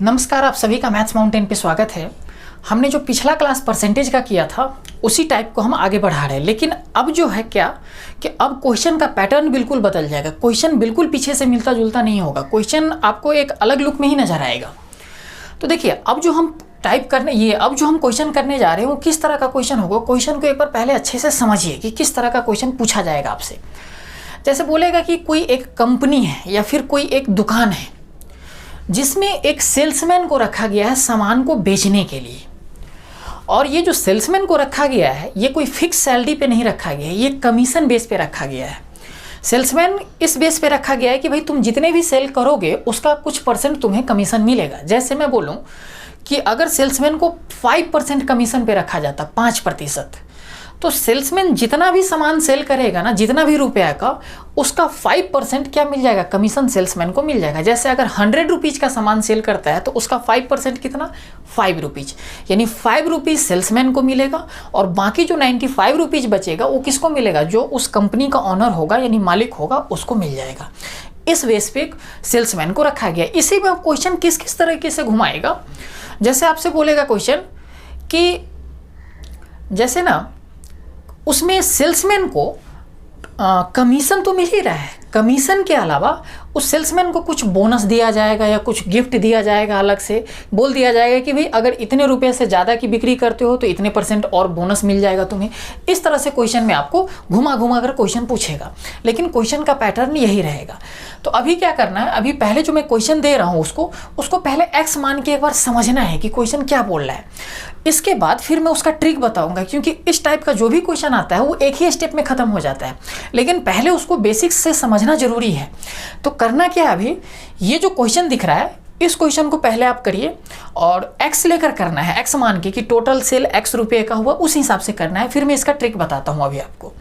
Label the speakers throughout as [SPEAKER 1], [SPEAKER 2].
[SPEAKER 1] नमस्कार, आप सभी का मैथ्स माउंटेन पे स्वागत है। हमने जो पिछला क्लास परसेंटेज का किया था उसी टाइप को हम आगे बढ़ा रहे हैं, लेकिन अब जो है क्या कि अब क्वेश्चन का पैटर्न बिल्कुल बदल जाएगा। क्वेश्चन बिल्कुल पीछे से मिलता जुलता नहीं होगा, क्वेश्चन आपको एक अलग लुक में ही नजर आएगा। तो देखिए, अब जो हम क्वेश्चन करने जा रहे हैं वो किस तरह का क्वेश्चन होगा। क्वेश्चन को एक बार पहले अच्छे से समझिए कि किस तरह का क्वेश्चन पूछा जाएगा आपसे। जैसे बोलेगा कि कोई एक कंपनी है या फिर कोई एक दुकान है जिसमें एक सेल्समैन को रखा गया है सामान को बेचने के लिए, और ये जो सेल्समैन को रखा गया है ये कोई फिक्स सैलरी पे नहीं रखा गया है, ये कमीशन बेस पे रखा गया है। सेल्समैन इस बेस पे रखा गया है कि भाई तुम जितने भी सेल करोगे उसका कुछ परसेंट तुम्हें कमीशन मिलेगा। जैसे मैं बोलूँ कि अगर सेल्समैन को 5% कमीशन पे रखा जाता, 5%, तो सेल्समैन जितना भी सामान सेल करेगा ना, जितना भी रुपया का, उसका 5% क्या मिल जाएगा, कमीशन सेल्समैन को मिल जाएगा। जैसे अगर 100 रुपीज़ का सामान सेल करता है तो उसका 5% कितना, 5 रुपीज़, यानी 5 रुपीज़ सेल्समैन को मिलेगा और बाकी जो 95 रुपीज़ बचेगा वो किसको मिलेगा, जो उस कंपनी का ऑनर होगा यानी मालिक होगा उसको मिल जाएगा। इस बेस पे सेल्समैन को रखा गया। इसी में क्वेश्चन किस किस तरीके से घुमाएगा। जैसे आपसे बोलेगा क्वेश्चन कि जैसे ना उसमें सेल्समैन को कमीशन तो मिल ही रहा है, कमीशन के अलावा उस सेल्समैन को कुछ बोनस दिया जाएगा या कुछ गिफ्ट दिया जाएगा, अलग से बोल दिया जाएगा कि भाई अगर इतने रुपए से ज़्यादा की बिक्री करते हो तो इतने % और बोनस मिल जाएगा तुम्हें। इस तरह से क्वेश्चन में आपको घुमा घुमा कर क्वेश्चन पूछेगा, लेकिन क्वेश्चन का पैटर्न यही रहेगा। तो अभी क्या करना है, अभी पहले जो मैं क्वेश्चन दे रहा हूँ उसको पहले एक्स मान के एक बार समझना है कि क्वेश्चन क्या बोल रहा है। इसके बाद फिर मैं उसका ट्रिक बताऊंगा, क्योंकि इस टाइप का जो भी क्वेश्चन आता है वो एक ही स्टेप में ख़त्म हो जाता है, लेकिन पहले उसको बेसिक्स से समझना जरूरी है। तो करना क्या है, अभी ये जो क्वेश्चन दिख रहा है इस क्वेश्चन को पहले आप करिए और एक्स लेकर करना है, एक्स मान के कि टोटल सेल एक्स रुपये का हुआ, उस हिसाब से करना है। फिर मैं इसका ट्रिक बताता हूँ अभी आपको।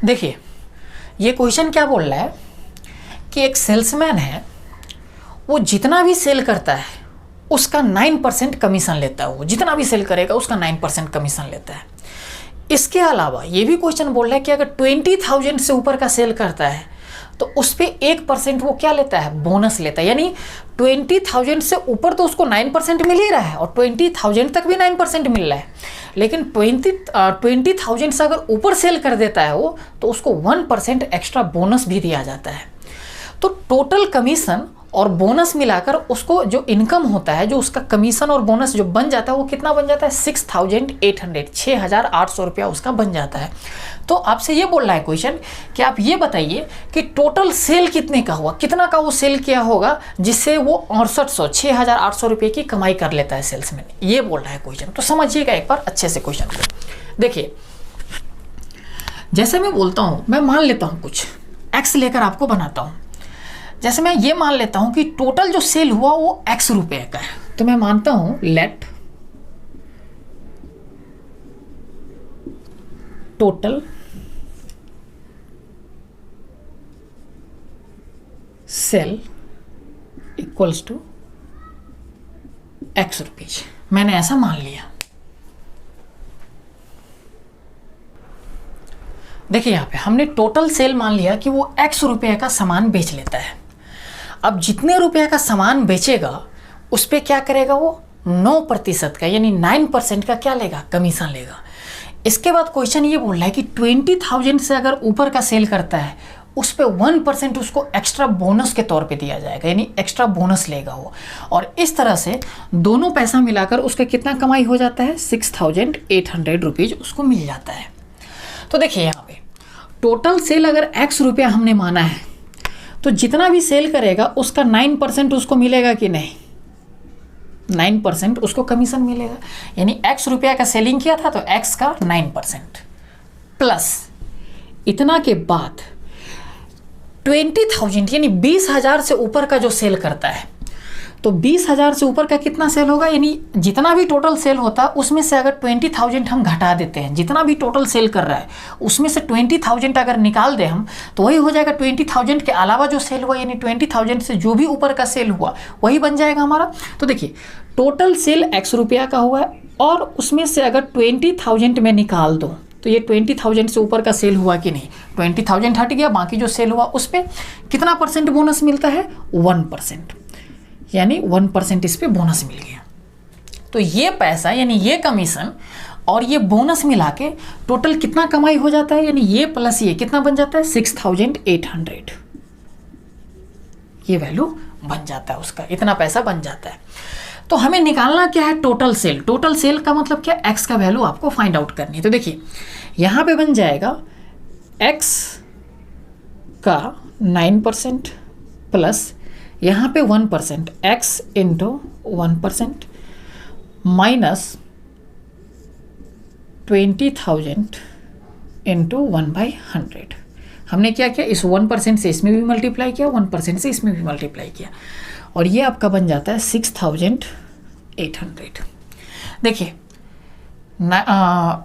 [SPEAKER 1] देखिए, ये क्वेश्चन क्या बोल रहा है कि एक सेल्समैन है, वो जितना भी सेल करता है उसका 9% कमीशन लेता है। वो जितना भी सेल करेगा उसका 9% कमीशन लेता है। इसके अलावा ये भी क्वेश्चन बोल रहा है कि अगर 20,000 से ऊपर का सेल करता है तो उस पर 1% वो क्या लेता है, बोनस लेता है। यानी 20,000 से ऊपर तो उसको 9% मिल ही रहा है और 20,000 तक भी 9% मिल रहा है, लेकिन 20,000 से अगर ऊपर सेल कर देता है वो, तो उसको 1% एक्स्ट्रा बोनस भी दिया जाता है। तो टोटल कमीशन और बोनस मिलाकर उसको जो इनकम होता है, जो उसका कमीशन और बोनस जो बन जाता है वो कितना बन जाता है, 6,800, 6,800 रुपया उसका बन जाता है। तो आपसे ये बोल रहा है क्वेश्चन कि आप ये बताइए कि टोटल सेल कितने का हुआ, कितना का वो सेल किया होगा जिससे वो 6800, 6,800 रुपये की कमाई कर लेता है सेल्समैन। ये बोल रहा है क्वेश्चन। तो समझिएगा एक बार अच्छे से क्वेश्चन को। देखिए, जैसे मैं बोलता हूँ, मैं मान लेता हूँ कुछ एक्स लेकर आपको बनाता हूँ। जैसे मैं ये मान लेता हूं कि टोटल जो सेल हुआ वो x रुपए का है, तो मैं मानता हूं let total sale equals to x rupees. मैंने ऐसा मान लिया। देखिए, यहाँ पे हमने टोटल सेल मान लिया कि वो x रुपये का सामान बेच लेता है। अब जितने रुपये का सामान बेचेगा उस पर क्या करेगा, वो 9% का यानी 9% का क्या लेगा, कमीशन लेगा। इसके बाद क्वेश्चन ये बोल रहा है कि 20,000 से अगर ऊपर का सेल करता है उस पर 1% उसको एक्स्ट्रा बोनस के तौर पे दिया जाएगा, यानी एक्स्ट्रा बोनस लेगा वो। और इस तरह से दोनों पैसा मिलाकर उसका कितना कमाई हो जाता है, 6,800 रुपीज़ उसको मिल जाता है। तो देखिए, यहाँ पे टोटल सेल अगर x रुपया हमने माना है तो जितना भी सेल करेगा उसका 9% उसको मिलेगा कि नहीं, 9% उसको कमीशन मिलेगा। यानी x रुपया का सेलिंग किया था तो x का 9% प्लस इतना के बाद 20,000 यानी 20,000 से ऊपर का जो सेल करता है, तो 20,000 से ऊपर का कितना सेल होगा, यानी जितना भी टोटल सेल होता है उसमें से अगर 20,000 हम घटा देते हैं, जितना भी टोटल सेल कर रहा है उसमें से 20,000 अगर निकाल दें हम, तो वही हो जाएगा 20,000 के अलावा जो सेल हुआ, यानी 20,000 से जो भी ऊपर का सेल हुआ वही बन जाएगा हमारा। तो देखिए, टोटल सेल x रुपया का हुआ है और उसमें से अगर 20,000 में निकाल दो तो ये 20,000 से ऊपर का सेल हुआ कि नहीं, 20,000 हट गया, बाकी जो सेल हुआ उस पर कितना परसेंट बोनस मिलता है, 1%, यानी 1% इस पर बोनस मिल गया। तो ये पैसा यानी ये कमीशन और ये बोनस मिला के टोटल कितना कमाई हो जाता है, यानी ये प्लस ये कितना बन जाता है, 6,800, ये वैल्यू बन जाता है उसका, इतना पैसा बन जाता है। तो हमें निकालना क्या है, टोटल सेल। टोटल सेल का मतलब क्या, एक्स का वैल्यू आपको फाइंड आउट करनी है। तो देखिए यहाँ पे बन जाएगा एक्स का 9% प्लस यहाँ पे 1%, एक्स इंटू 1% माइनस 20,000 इंटू 1/100। हमने क्या किया, इस 1% से इसमें भी मल्टीप्लाई किया, 1% से इसमें भी मल्टीप्लाई किया, और ये आपका बन जाता है 6,800। देखिए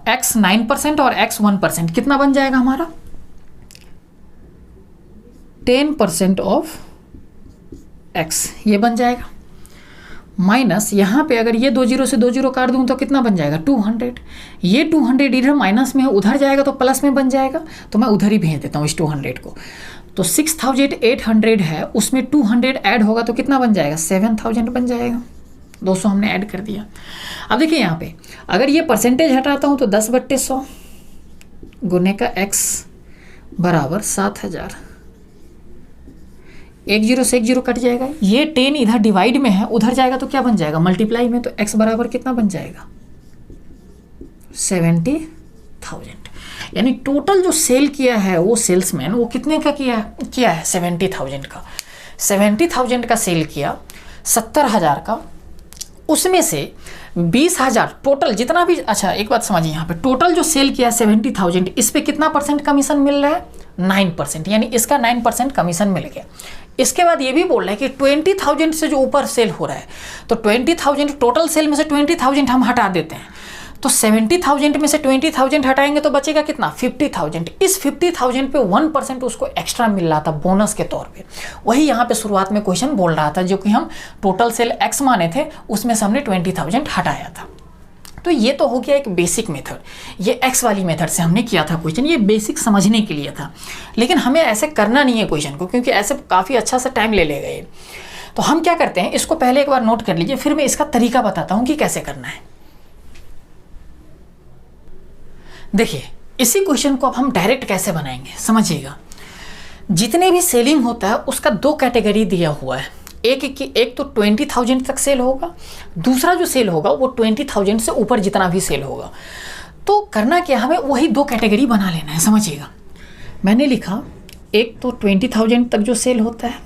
[SPEAKER 1] एक्स 9% और एक्स 1% कितना बन जाएगा हमारा, 10% ऑफ एक्स, ये बन जाएगा, माइनस यहाँ पे अगर ये 2 जीरो से 2 जीरो काट दूँ तो कितना बन जाएगा, 200। ये 200 इधर माइनस में है, उधर जाएगा तो प्लस में बन जाएगा, तो मैं उधर ही भेज देता हूँ इस 200 को। तो 6,800 है, उसमें 200 ऐड होगा तो कितना बन जाएगा, 7,000 बन जाएगा। 200 हमने ऐड कर दिया। अब देखिए यहाँ पे अगर ये परसेंटेज हटाता हूँ तो 10/100 गुने का x बराबर 7,000। 1 जीरो से 1 जीरो कट जाएगा, ये 10 इधर डिवाइड में है, उधर जाएगा तो क्या बन जाएगा, मल्टीप्लाई में, तो x बराबर कितना बन जाएगा, 70,000। यानी टोटल जो सेल किया है वो सेल्समैन वो कितने का किया है 70,000 का। 70,000 का सेल किया, 70,000 का, उसमें से 20,000 टोटल जितना भी, अच्छा एक बात समझिए यहाँ पे, टोटल जो सेल किया 70,000, इस पे कितना परसेंट कमीशन मिल रहा है, 9%, यानी इसका 9% कमीशन मिल गया। इसके बाद ये भी बोल रहा है कि 20,000 से जो ऊपर सेल हो रहा है, तो 20,000 टोटल सेल में से 20,000 हम हटा देते हैं, तो 70,000 में से 20,000 हटाएंगे तो बचेगा कितना, 50,000। इस 50,000 पे 1% उसको एक्स्ट्रा मिल रहा था बोनस के तौर पे। वही यहाँ पे शुरुआत में क्वेश्चन बोल रहा था, जो कि हम टोटल सेल x माने थे, उसमें से हमने 20,000 हटाया था। तो ये तो हो गया एक बेसिक मेथड, ये x वाली मेथड से हमने किया था क्वेश्चन, ये बेसिक समझने के लिए था। लेकिन हमें ऐसे करना नहीं है क्वेश्चन को, क्योंकि ऐसे काफ़ी अच्छा सा टाइम ले लेगा ये। तो हम क्या करते हैं, इसको पहले एक बार नोट कर लीजिए, फिर मैं इसका तरीका बताता हूँ कि कैसे करना है। देखिए इसी क्वेश्चन को अब हम डायरेक्ट कैसे बनाएंगे, समझिएगा। जितने भी सेलिंग होता है उसका 2 कैटेगरी दिया हुआ है, एक तो 20,000 तक सेल होगा, दूसरा जो सेल होगा वो 20,000 से ऊपर जितना भी सेल होगा। तो करना क्या, हमें वही 2 कैटेगरी बना लेना है, समझिएगा। मैंने लिखा एक तो 20,000 तक जो सेल होता है,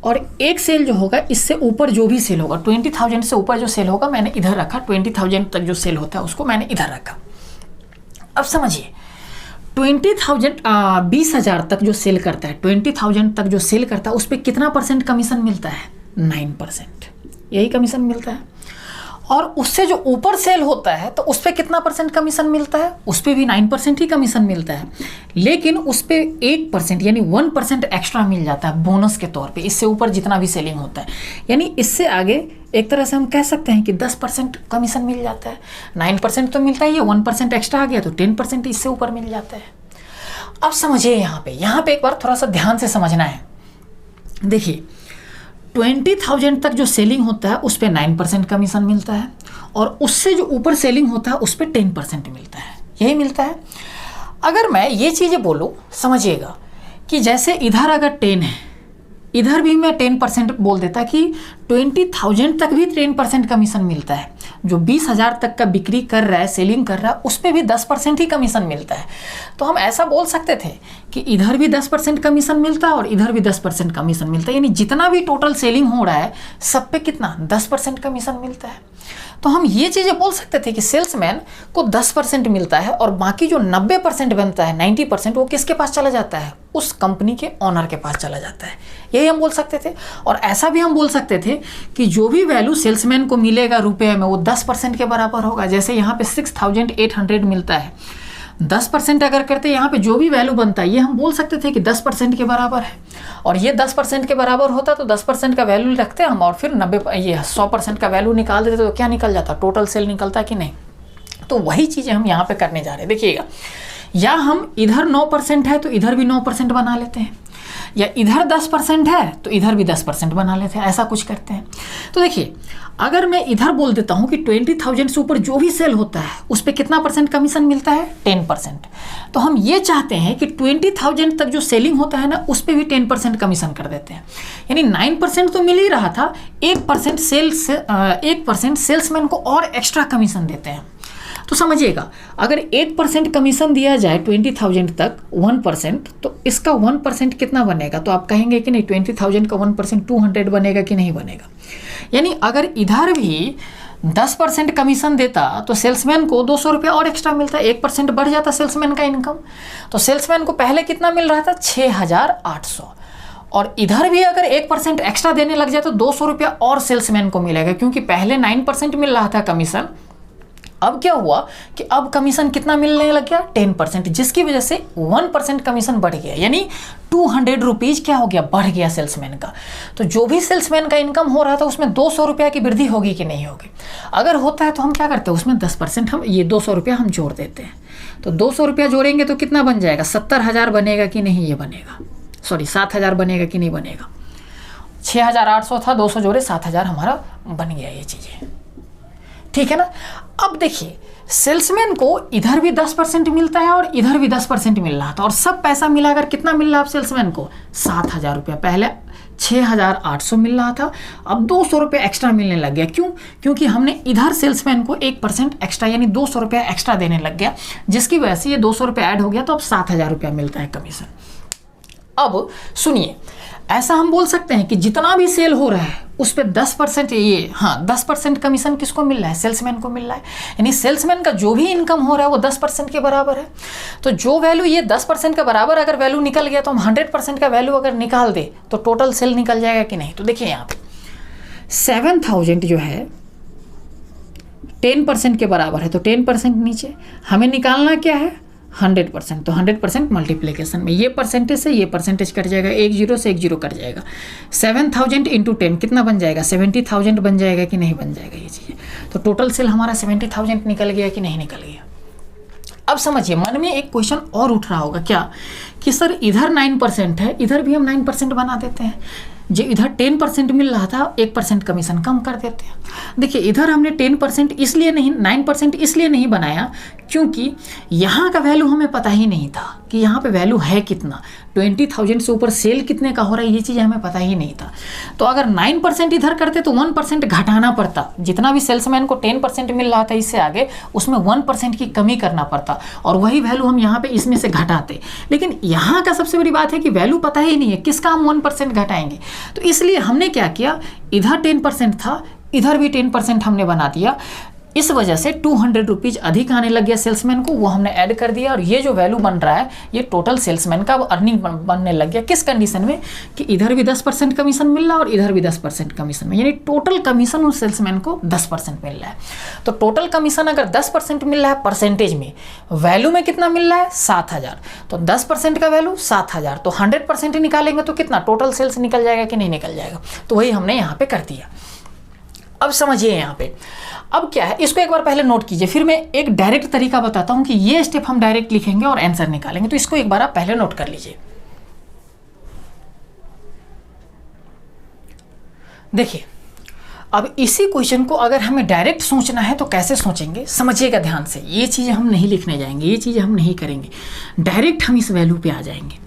[SPEAKER 1] और एक सेल जो होगा इससे ऊपर जो भी सेल होगा, 20,000 से ऊपर जो सेल होगा मैंने इधर रखा, 20,000 तक जो सेल होता है उसको मैंने इधर रखा। अब समझिए 20,000 तक जो सेल करता है, 20,000 तक जो सेल करता है उस पर कितना परसेंट कमीशन मिलता है, 9%, यही कमीशन मिलता है। और उससे जो ऊपर सेल होता है तो उस पर कितना परसेंट कमीशन मिलता है, उस पर भी 9% ही कमीशन मिलता है, लेकिन उस पर 1% यानी 1% एक्स्ट्रा मिल जाता है बोनस के तौर पे, इससे ऊपर जितना भी सेलिंग होता है। यानी इससे आगे एक तरह से हम कह सकते हैं कि 10% कमीशन मिल जाता है। 9% तो मिलता ही है, 1% एक्स्ट्रा आ गया तो 10% इससे ऊपर मिल जाता है। अब समझिए यहाँ पे एक बार थोड़ा सा ध्यान से समझना है। देखिए 20,000 तक जो सेलिंग होता है उस पर 9% कमीशन मिलता है, और उससे जो ऊपर सेलिंग होता है उस पर 10% मिलता है, यही मिलता है। अगर मैं ये चीज़ें बोलूँ, समझिएगा कि जैसे इधर अगर 10 है, इधर भी मैं 10% बोल देता कि 20,000 तक भी 10% कमीशन मिलता है। जो 20,000 तक का बिक्री कर रहा है, सेलिंग कर रहा है, उस पर भी 10% ही कमीशन मिलता है। तो हम ऐसा बोल सकते थे कि इधर भी 10% कमीशन मिलता है और इधर भी 10% कमीशन मिलता है, यानी जितना भी टोटल सेलिंग हो रहा है सब पे कितना 10% कमीशन मिलता है। तो हम ये चीज़ें बोल सकते थे कि सेल्समैन को 10% मिलता है और बाकी जो 90% बनता है, 90%, वो किसके पास चला जाता है, उस कंपनी के ओनर के पास चला जाता है। यही हम बोल सकते थे। और ऐसा भी हम बोल सकते थे कि जो भी वैल्यू सेल्समैन को मिलेगा रुपए में वो 10% के बराबर होगा। जैसे यहाँ पे 6,800 मिलता है, 10% अगर करते यहाँ पे जो भी वैल्यू बनता है, ये हम बोल सकते थे कि 10% के बराबर है। और ये 10% के बराबर होता तो 10% का वैल्यू रखते हम और फिर 100% का वैल्यू निकाल देते तो क्या निकल जाता, टोटल सेल निकलता कि नहीं। तो वही चीज़ें हम यहाँ पे करने जा रहे हैं। देखिएगा, या हम इधर 9% है तो इधर भी 9% बना लेते हैं, या इधर 10% है तो इधर भी 10% बना लेते हैं, ऐसा कुछ करते हैं। तो देखिए, अगर मैं इधर बोल देता हूँ कि 20,000 से ऊपर जो भी सेल होता है उस पर कितना % कमीशन मिलता है, 10%। तो हम ये चाहते हैं कि 20,000 तक जो सेलिंग होता है ना, उस पर भी 10% कमीशन कर देते हैं। यानी 9% तो मिल ही रहा था, 1% सेल्समैन को और एक्स्ट्रा कमीशन देते हैं। तो समझिएगा, अगर 8% कमीशन दिया जाए 20,000 तक 1%, तो इसका 1% कितना बनेगा? तो आप कहेंगे कि नहीं, 20,000 का 1% 200 बनेगा कि नहीं बनेगा। यानी अगर इधर भी 10% कमीशन देता तो सेल्समैन को 200 रुपये और एक्स्ट्रा मिलता, 1% बढ़ जाता सेल्समैन का इनकम। तो सेल्समैन को पहले कितना मिल रहा था, 6,800, और इधर भी अगर 1% एक्स्ट्रा देने लग जाए तो 200 रुपया और सेल्समैन को मिलेगा, क्योंकि पहले 9% मिल रहा था कमीशन। अब क्या हुआ कि अब कमीशन कितना मिलने लग गया, 10%, जिसकी वजह से 1% कमीशन बढ़ गया, यानी 200 रुपीज़ क्या हो गया, बढ़ गया सेल्समैन का। तो जो भी सेल्समैन का इनकम हो रहा था उसमें 200 रुपया की वृद्धि होगी कि नहीं होगी? अगर होता है तो हम क्या करते हैं, उसमें 10% हम ये 200 रुपया हम जोड़ देते हैं। तो 200 रुपया जोड़ेंगे तो कितना बन जाएगा, 70,000 बनेगा कि नहीं, ये बनेगा, सॉरी 7,000 बनेगा कि नहीं बनेगा। 6,800 था, 200 जोड़े 7,000 हमारा बन गया ये चीज़ें, ठीक है ना। अब देखिए, सेल्समैन को इधर भी 10% मिलता है और इधर भी 10% मिल रहा था, और सब पैसा मिलाकर कितना मिल रहा है सेल्समैन को, 7,000 रुपया। पहले 6,800 मिल रहा था, अब 200 रुपये एक्स्ट्रा मिलने लग गया। क्यों? क्योंकि हमने इधर सेल्समैन को 1% एक्स्ट्रा यानी 200 रुपया एक्स्ट्रा देने लग गया, जिसकी वजह से ये 200 रुपये ऐड हो गया, तो अब 7,000 रुपया मिलता है कमीशन। अब सुनिए, ऐसा हम बोल सकते हैं कि जितना भी सेल हो रहा है उस पर 10% ये, हाँ 10% कमीशन किसको मिल रहा है, सेल्समैन को मिल रहा है। यानी सेल्समैन का जो भी इनकम हो रहा है वो 10% के बराबर है। तो जो वैल्यू ये 10% के बराबर अगर वैल्यू निकल गया, तो हम 100% का वैल्यू अगर निकाल दे तो टोटल सेल निकल जाएगा कि नहीं। तो देखिए यहाँ पे 7,000 जो है 10% के बराबर है, तो 10% नीचे हमें निकालना क्या है, 100%। तो 100% मल्टीप्लिकेशन में ये परसेंटेज से ये परसेंटेज कट जाएगा, 1 0 से 1 0 कट जाएगा। 7,000 इंटू 10 कितना बन जाएगा, 70,000 बन जाएगा कि नहीं बन जाएगा ये चीज़। तो टोटल सेल हमारा 70,000 निकल गया कि नहीं निकल गया। अब समझिए, मन में एक क्वेश्चन और उठ रहा होगा क्या, कि सर इधर 9% है, इधर भी हम 9% बना देते हैं। जो इधर 10% मिल रहा था, 1% कमीशन कम कर देते हैं। देखिए, इधर हमने 10% इसलिए नहीं, 9% इसलिए नहीं बनाया क्योंकि यहाँ का वैल्यू हमें पता ही नहीं था कि यहाँ पे वैल्यू है कितना, 20,000 से ऊपर सेल कितने का हो रहा है, ये चीज़ हमें पता ही नहीं था। तो अगर 9% इधर करते तो 1% घटाना पड़ता, जितना भी सेल्समैन को 10% मिल रहा था इससे आगे, उसमें 1% की कमी करना पड़ता, और वही वैल्यू हम यहाँ पे इसमें से घटाते। लेकिन यहाँ का सबसे बड़ी बात है कि वैल्यू पता ही नहीं है, किसका हम 1% घटाएंगे। तो इसलिए हमने क्या किया, इधर 10% था, इधर भी 10% हमने बना दिया। इस वजह से 200 रुपीज़ अधिक आने लग गया सेल्समैन को, वो हमने ऐड कर दिया, और ये जो वैल्यू बन रहा है ये टोटल सेल्समैन का अर्निंग बनने लग गया। किस कंडीशन में, कि इधर भी 10% कमीशन मिल रहा है और इधर भी 10% कमीशन में, यानी टोटल कमीशन उस सेल्समैन को 10% मिल रहा है। तो टोटल कमीशन अगर 10% मिल रहा है परसेंटेज में, वैल्यू में कितना मिल रहा है, 7,000। तो 10% का वैल्यू 7,000, तो 100% निकालेंगे तो कितना टोटल सेल्स निकल जाएगा कि नहीं निकल जाएगा। तो वही हमने यहाँ पे कर दिया। अब समझिए यहाँ पे अब क्या है, इसको एक बार पहले नोट कीजिए, फिर मैं एक डायरेक्ट तरीका बताता हूँ कि ये स्टेप हम डायरेक्ट लिखेंगे और आंसर निकालेंगे। तो इसको एक बार आप पहले नोट कर लीजिए। देखिए, अब इसी क्वेश्चन को अगर हमें डायरेक्ट सोचना है तो कैसे सोचेंगे, समझिएगा ध्यान से। ये चीज़ें हम नहीं लिखने जाएंगे, ये चीज़ें हम नहीं करेंगे, डायरेक्ट हम इस वैल्यू पे आ जाएंगे।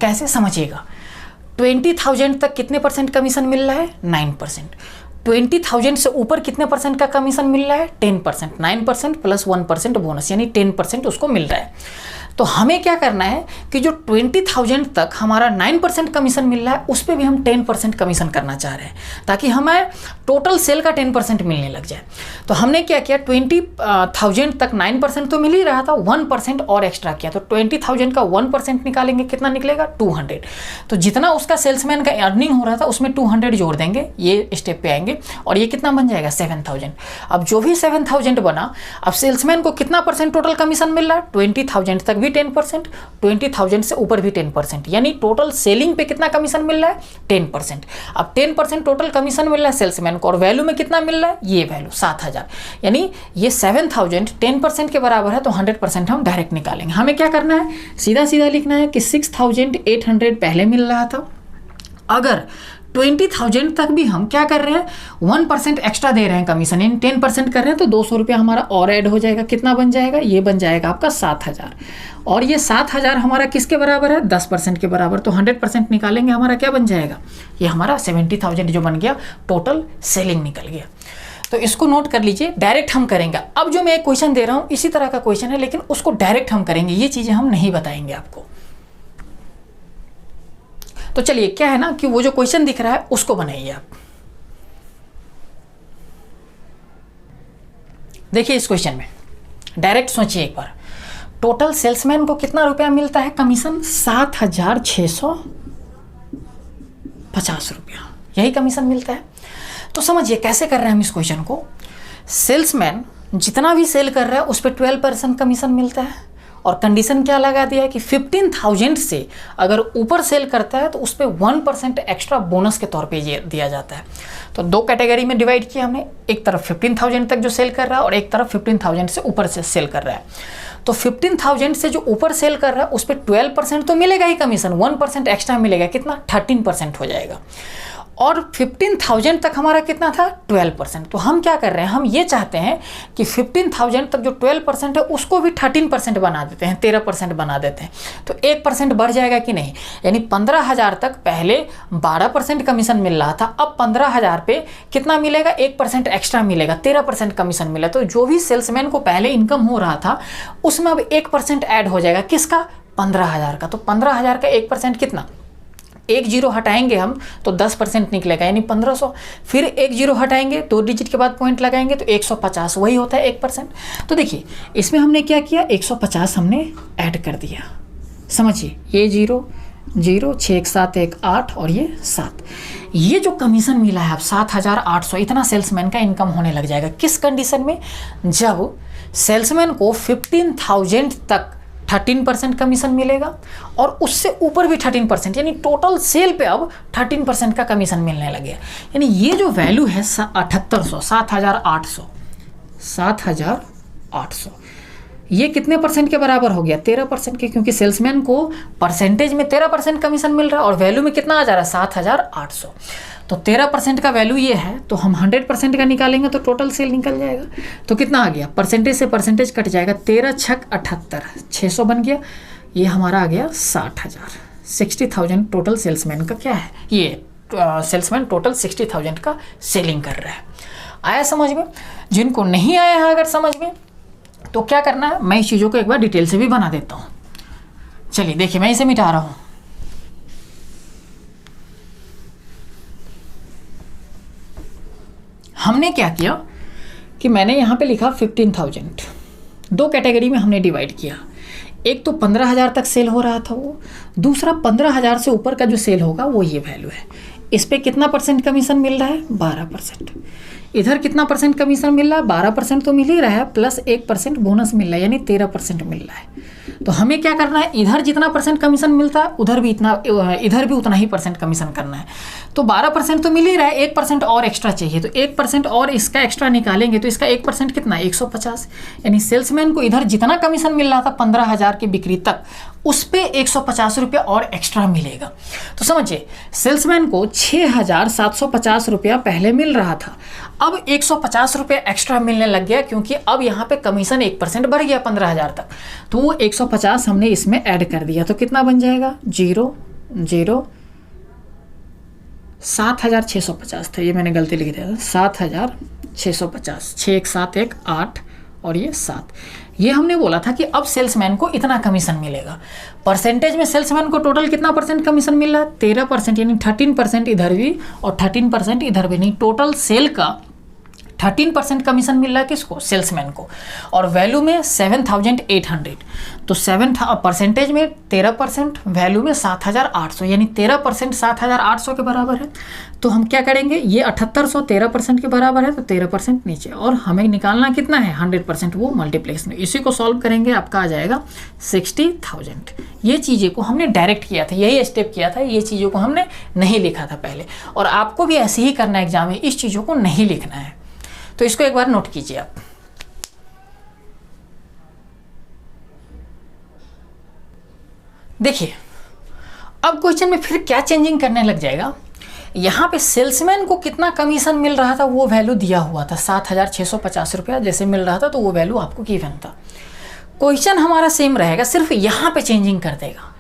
[SPEAKER 1] कैसे समझिएगा, 20,000 तक कितने % कमीशन मिल रहा है, 9%। 20,000 से ऊपर कितने % का कमीशन मिल रहा है, 10%। 9% प्लस 1% बोनस, यानी 10% उसको मिल रहा है। तो हमें क्या करना है कि जो 20,000 तक हमारा 9% कमीशन मिल रहा है, उस पर भी हम 10% कमीशन करना चाह रहे हैं, ताकि हमें टोटल सेल का 10% मिलने लग जाए। तो हमने क्या किया, 20,000 तक 9% तो मिल ही रहा था, 1% और एक्स्ट्रा किया। तो 20,000 का 1% निकालेंगे, कितना निकलेगा, 200। तो जितना उसका सेल्समैन का अर्निंग हो रहा था उसमें 200 जोड़ देंगे, ये स्टेप पे आएंगे, और ये कितना बन जाएगा, 7,000। अब जो भी 7,000 बना, अब सेल्समैन को कितना % टोटल कमीशन मिल रहा है, 20,000 तक भी 10%, 20,000 से ऊपर भी 10%, यानी टोटल सेलिंग पे कितना कमीशन मिल रहा है 10%। अब 10% टोटल कमीशन मिल रहा है सेल्समैन को, और वैल्यू में कितना मिल रहा है, ये वैल्यू 7,000, यानी ये 7,000 10% के बराबर है, तो 100% हम डायरेक्ट निकालेंगे। हमें क्या करना है, सीधा सीधा लिखना है कि 6,800 पहले मिल रहा था, अगर 20,000 तक भी हम क्या कर रहे हैं 1% एक्स्ट्रा दे रहे हैं कमीशन, यानी 10% कर रहे हैं, तो 200 रुपया हमारा और ऐड हो जाएगा। कितना बन जाएगा, ये बन जाएगा आपका 7,000, और ये 7,000 हमारा किसके बराबर है, 10% के बराबर, तो 100% निकालेंगे, हमारा क्या बन जाएगा, ये हमारा 70,000 जो बन गया, टोटल सेलिंग निकल गया। तो इसको नोट कर लीजिए, डायरेक्ट हम करेंगे। अब जो मैं एक क्वेश्चन दे रहा हूँ इसी तरह का क्वेश्चन है, लेकिन उसको डायरेक्ट हम करेंगे, ये चीज़ें हम नहीं बताएंगे आपको। तो चलिए, क्या है ना कि वो जो क्वेश्चन दिख रहा है उसको बनाइए आप। देखिए इस क्वेश्चन में डायरेक्ट सोचिए एक बार, टोटल सेल्समैन को कितना रुपया मिलता है कमीशन, 7,650 रुपया, यही कमीशन मिलता है। तो समझिए कैसे कर रहे हैं हम इस क्वेश्चन को। सेल्समैन जितना भी सेल कर रहा है उस पर 12% कमीशन मिलता है, और कंडीशन क्या लगा दिया है कि 15,000 से अगर ऊपर सेल करता है तो उस पर 1% एक्स्ट्रा बोनस के तौर पे ये दिया जाता है। तो दो कैटेगरी में डिवाइड किया हमने, एक तरफ 15,000 तक जो सेल कर रहा है और एक तरफ 15,000 से ऊपर से सेल कर रहा है। तो 15,000 से जो ऊपर सेल कर रहा है उस पर 12% तो मिलेगा ही कमीशन, 1% एक्स्ट्रा मिलेगा, कितना 13% हो जाएगा। और 15,000 तक हमारा कितना था 12%। तो हम क्या कर रहे हैं, हम ये चाहते हैं कि 15,000 तक जो 12% है उसको भी 13% बना देते हैं, 13% बना देते हैं, तो 1% बढ़ जाएगा कि नहीं। यानी 15,000 तक पहले 12% कमीशन मिल रहा था, अब 15,000 पे कितना मिलेगा, 1% एक्स्ट्रा मिलेगा, 13% कमीशन मिला। तो जो भी सेल्समैन को पहले इनकम हो रहा था उसमें अब 1% ऐड हो जाएगा, किसका, 15,000 का। तो 15,000 का 1% कितना, एक जीरो हटाएंगे हम तो 10% निकलेगा, यानी 1,500। फिर एक जीरो हटाएंगे, 2 डिजिट के बाद पॉइंट लगाएंगे तो 150, वही होता है 1%। तो देखिए इसमें हमने क्या किया, 150 हमने ऐड कर दिया। समझिए, ये 0 0 6 1 7 1 8 और ये 7, ये जो कमीशन मिला है अब 7,800, इतना सेल्समैन का इनकम होने लग जाएगा। किस कंडीशन में, जब सेल्समैन को 15,000 तक 13% कमीशन मिलेगा और उससे ऊपर भी 13%, यानी टोटल सेल पे अब 13% का कमीशन मिलने लगे। यानी ये जो वैल्यू है 7,800, 7,800, ये कितने परसेंट के बराबर हो गया, 13% के, क्योंकि सेल्समैन को परसेंटेज में 13% कमीशन मिल रहा है और वैल्यू में कितना आ जा रहा है 7,800। तो 13% का वैल्यू ये है, तो हम 100% का निकालेंगे तो टोटल सेल निकल जाएगा। तो कितना आ गया, परसेंटेज से परसेंटेज कट जाएगा, 13 छक 78, 600 बन गया, ये हमारा आ गया 60,000। 60,000 टोटल सेल्समैन का क्या है, ये सेल्समैन टोटल 60,000 का सेलिंग कर रहा है। आया समझ में। जिनको नहीं आया है अगर समझ में, तो क्या करना है, मैं इस चीज़ों को एक बार डिटेल से भी बना देता हूँ। चलिए देखिए, मैं इसे मिटा रहा हूँ। हमने क्या किया कि मैंने यहाँ पे लिखा 15,000, दो कैटेगरी में हमने डिवाइड किया। एक तो 15,000 तक सेल हो रहा था वो, दूसरा 15,000 से ऊपर का जो सेल होगा वो ये वैल्यू है। इस पे कितना परसेंट कमीशन मिल रहा है, 12%। इधर कितना परसेंट कमीशन मिल रहा है, 12% तो मिल ही रहा है, प्लस 1% बोनस मिल रहा है, यानी 13% मिल रहा है। तो हमें क्या करना है, इधर जितना परसेंट कमीशन मिलता है उधर भी इधर भी उतना ही परसेंट कमीशन करना है। तो 12% तो मिल ही रहा है, 1% और एक्स्ट्रा चाहिए, तो 1% और इसका एक्स्ट्रा निकालेंगे तो इसका 1% कितना, 150। यानी सेल्समैन को इधर जितना कमीशन मिल रहा था 15,000 की बिक्री तक, उस पे 150 रुपया और एक्स्ट्रा मिलेगा। तो समझिए, सेल्समैन को 6,750 रुपया पहले मिल रहा था, अब 150 रुपये एक्स्ट्रा मिलने लग गया, क्योंकि अब यहाँ पे कमीशन 1% बढ़ गया 15,000 तक। तो वो 150 हमने इसमें ऐड कर दिया, तो कितना बन जाएगा, 0 0 7,650 था, ये मैंने गलती लिख दिया था, 7,650, 6 1 7 1 8 और ये 7। ये हमने बोला था कि अब सेल्समैन को इतना कमीशन मिलेगा। परसेंटेज में सेल्समैन को टोटल कितना परसेंट कमीशन मिल रहा है, 13%, यानी 13% इधर भी और 13% इधर भी, नहीं टोटल सेल का 13% कमीशन मिल रहा है किसको, सेल्समैन को, और वैल्यू में 7,800, तो 7% में 13%, वैल्यू में 7,800, यानी 13% 7,800 के बराबर है। तो हम क्या करेंगे, ये 7,800 13% के बराबर है, तो 13% नीचे, और हमें निकालना कितना है 100%, वो मल्टीप्लिकेशन। इसी को सॉल्व करेंगे, आपका आ जाएगा 60,000। ये चीज़ें को हमने डायरेक्ट किया था, यही स्टेप किया था, ये चीज़ों को हमने नहीं लिखा था पहले, और आपको भी ऐसे ही करना है एग्जाम में, इस चीज़ों को नहीं लिखना है। तो इसको एक बार नोट कीजिए आप। देखिए अब क्वेश्चन में फिर क्या चेंजिंग करने लग जाएगा। यहाँ पे सेल्समैन को कितना कमीशन मिल रहा था वो वैल्यू दिया हुआ था, 7,650 रुपया जैसे मिल रहा था, तो वो वैल्यू आपको गिवन था। क्वेश्चन हमारा सेम रहेगा, सिर्फ यहाँ पे चेंजिंग कर देगा।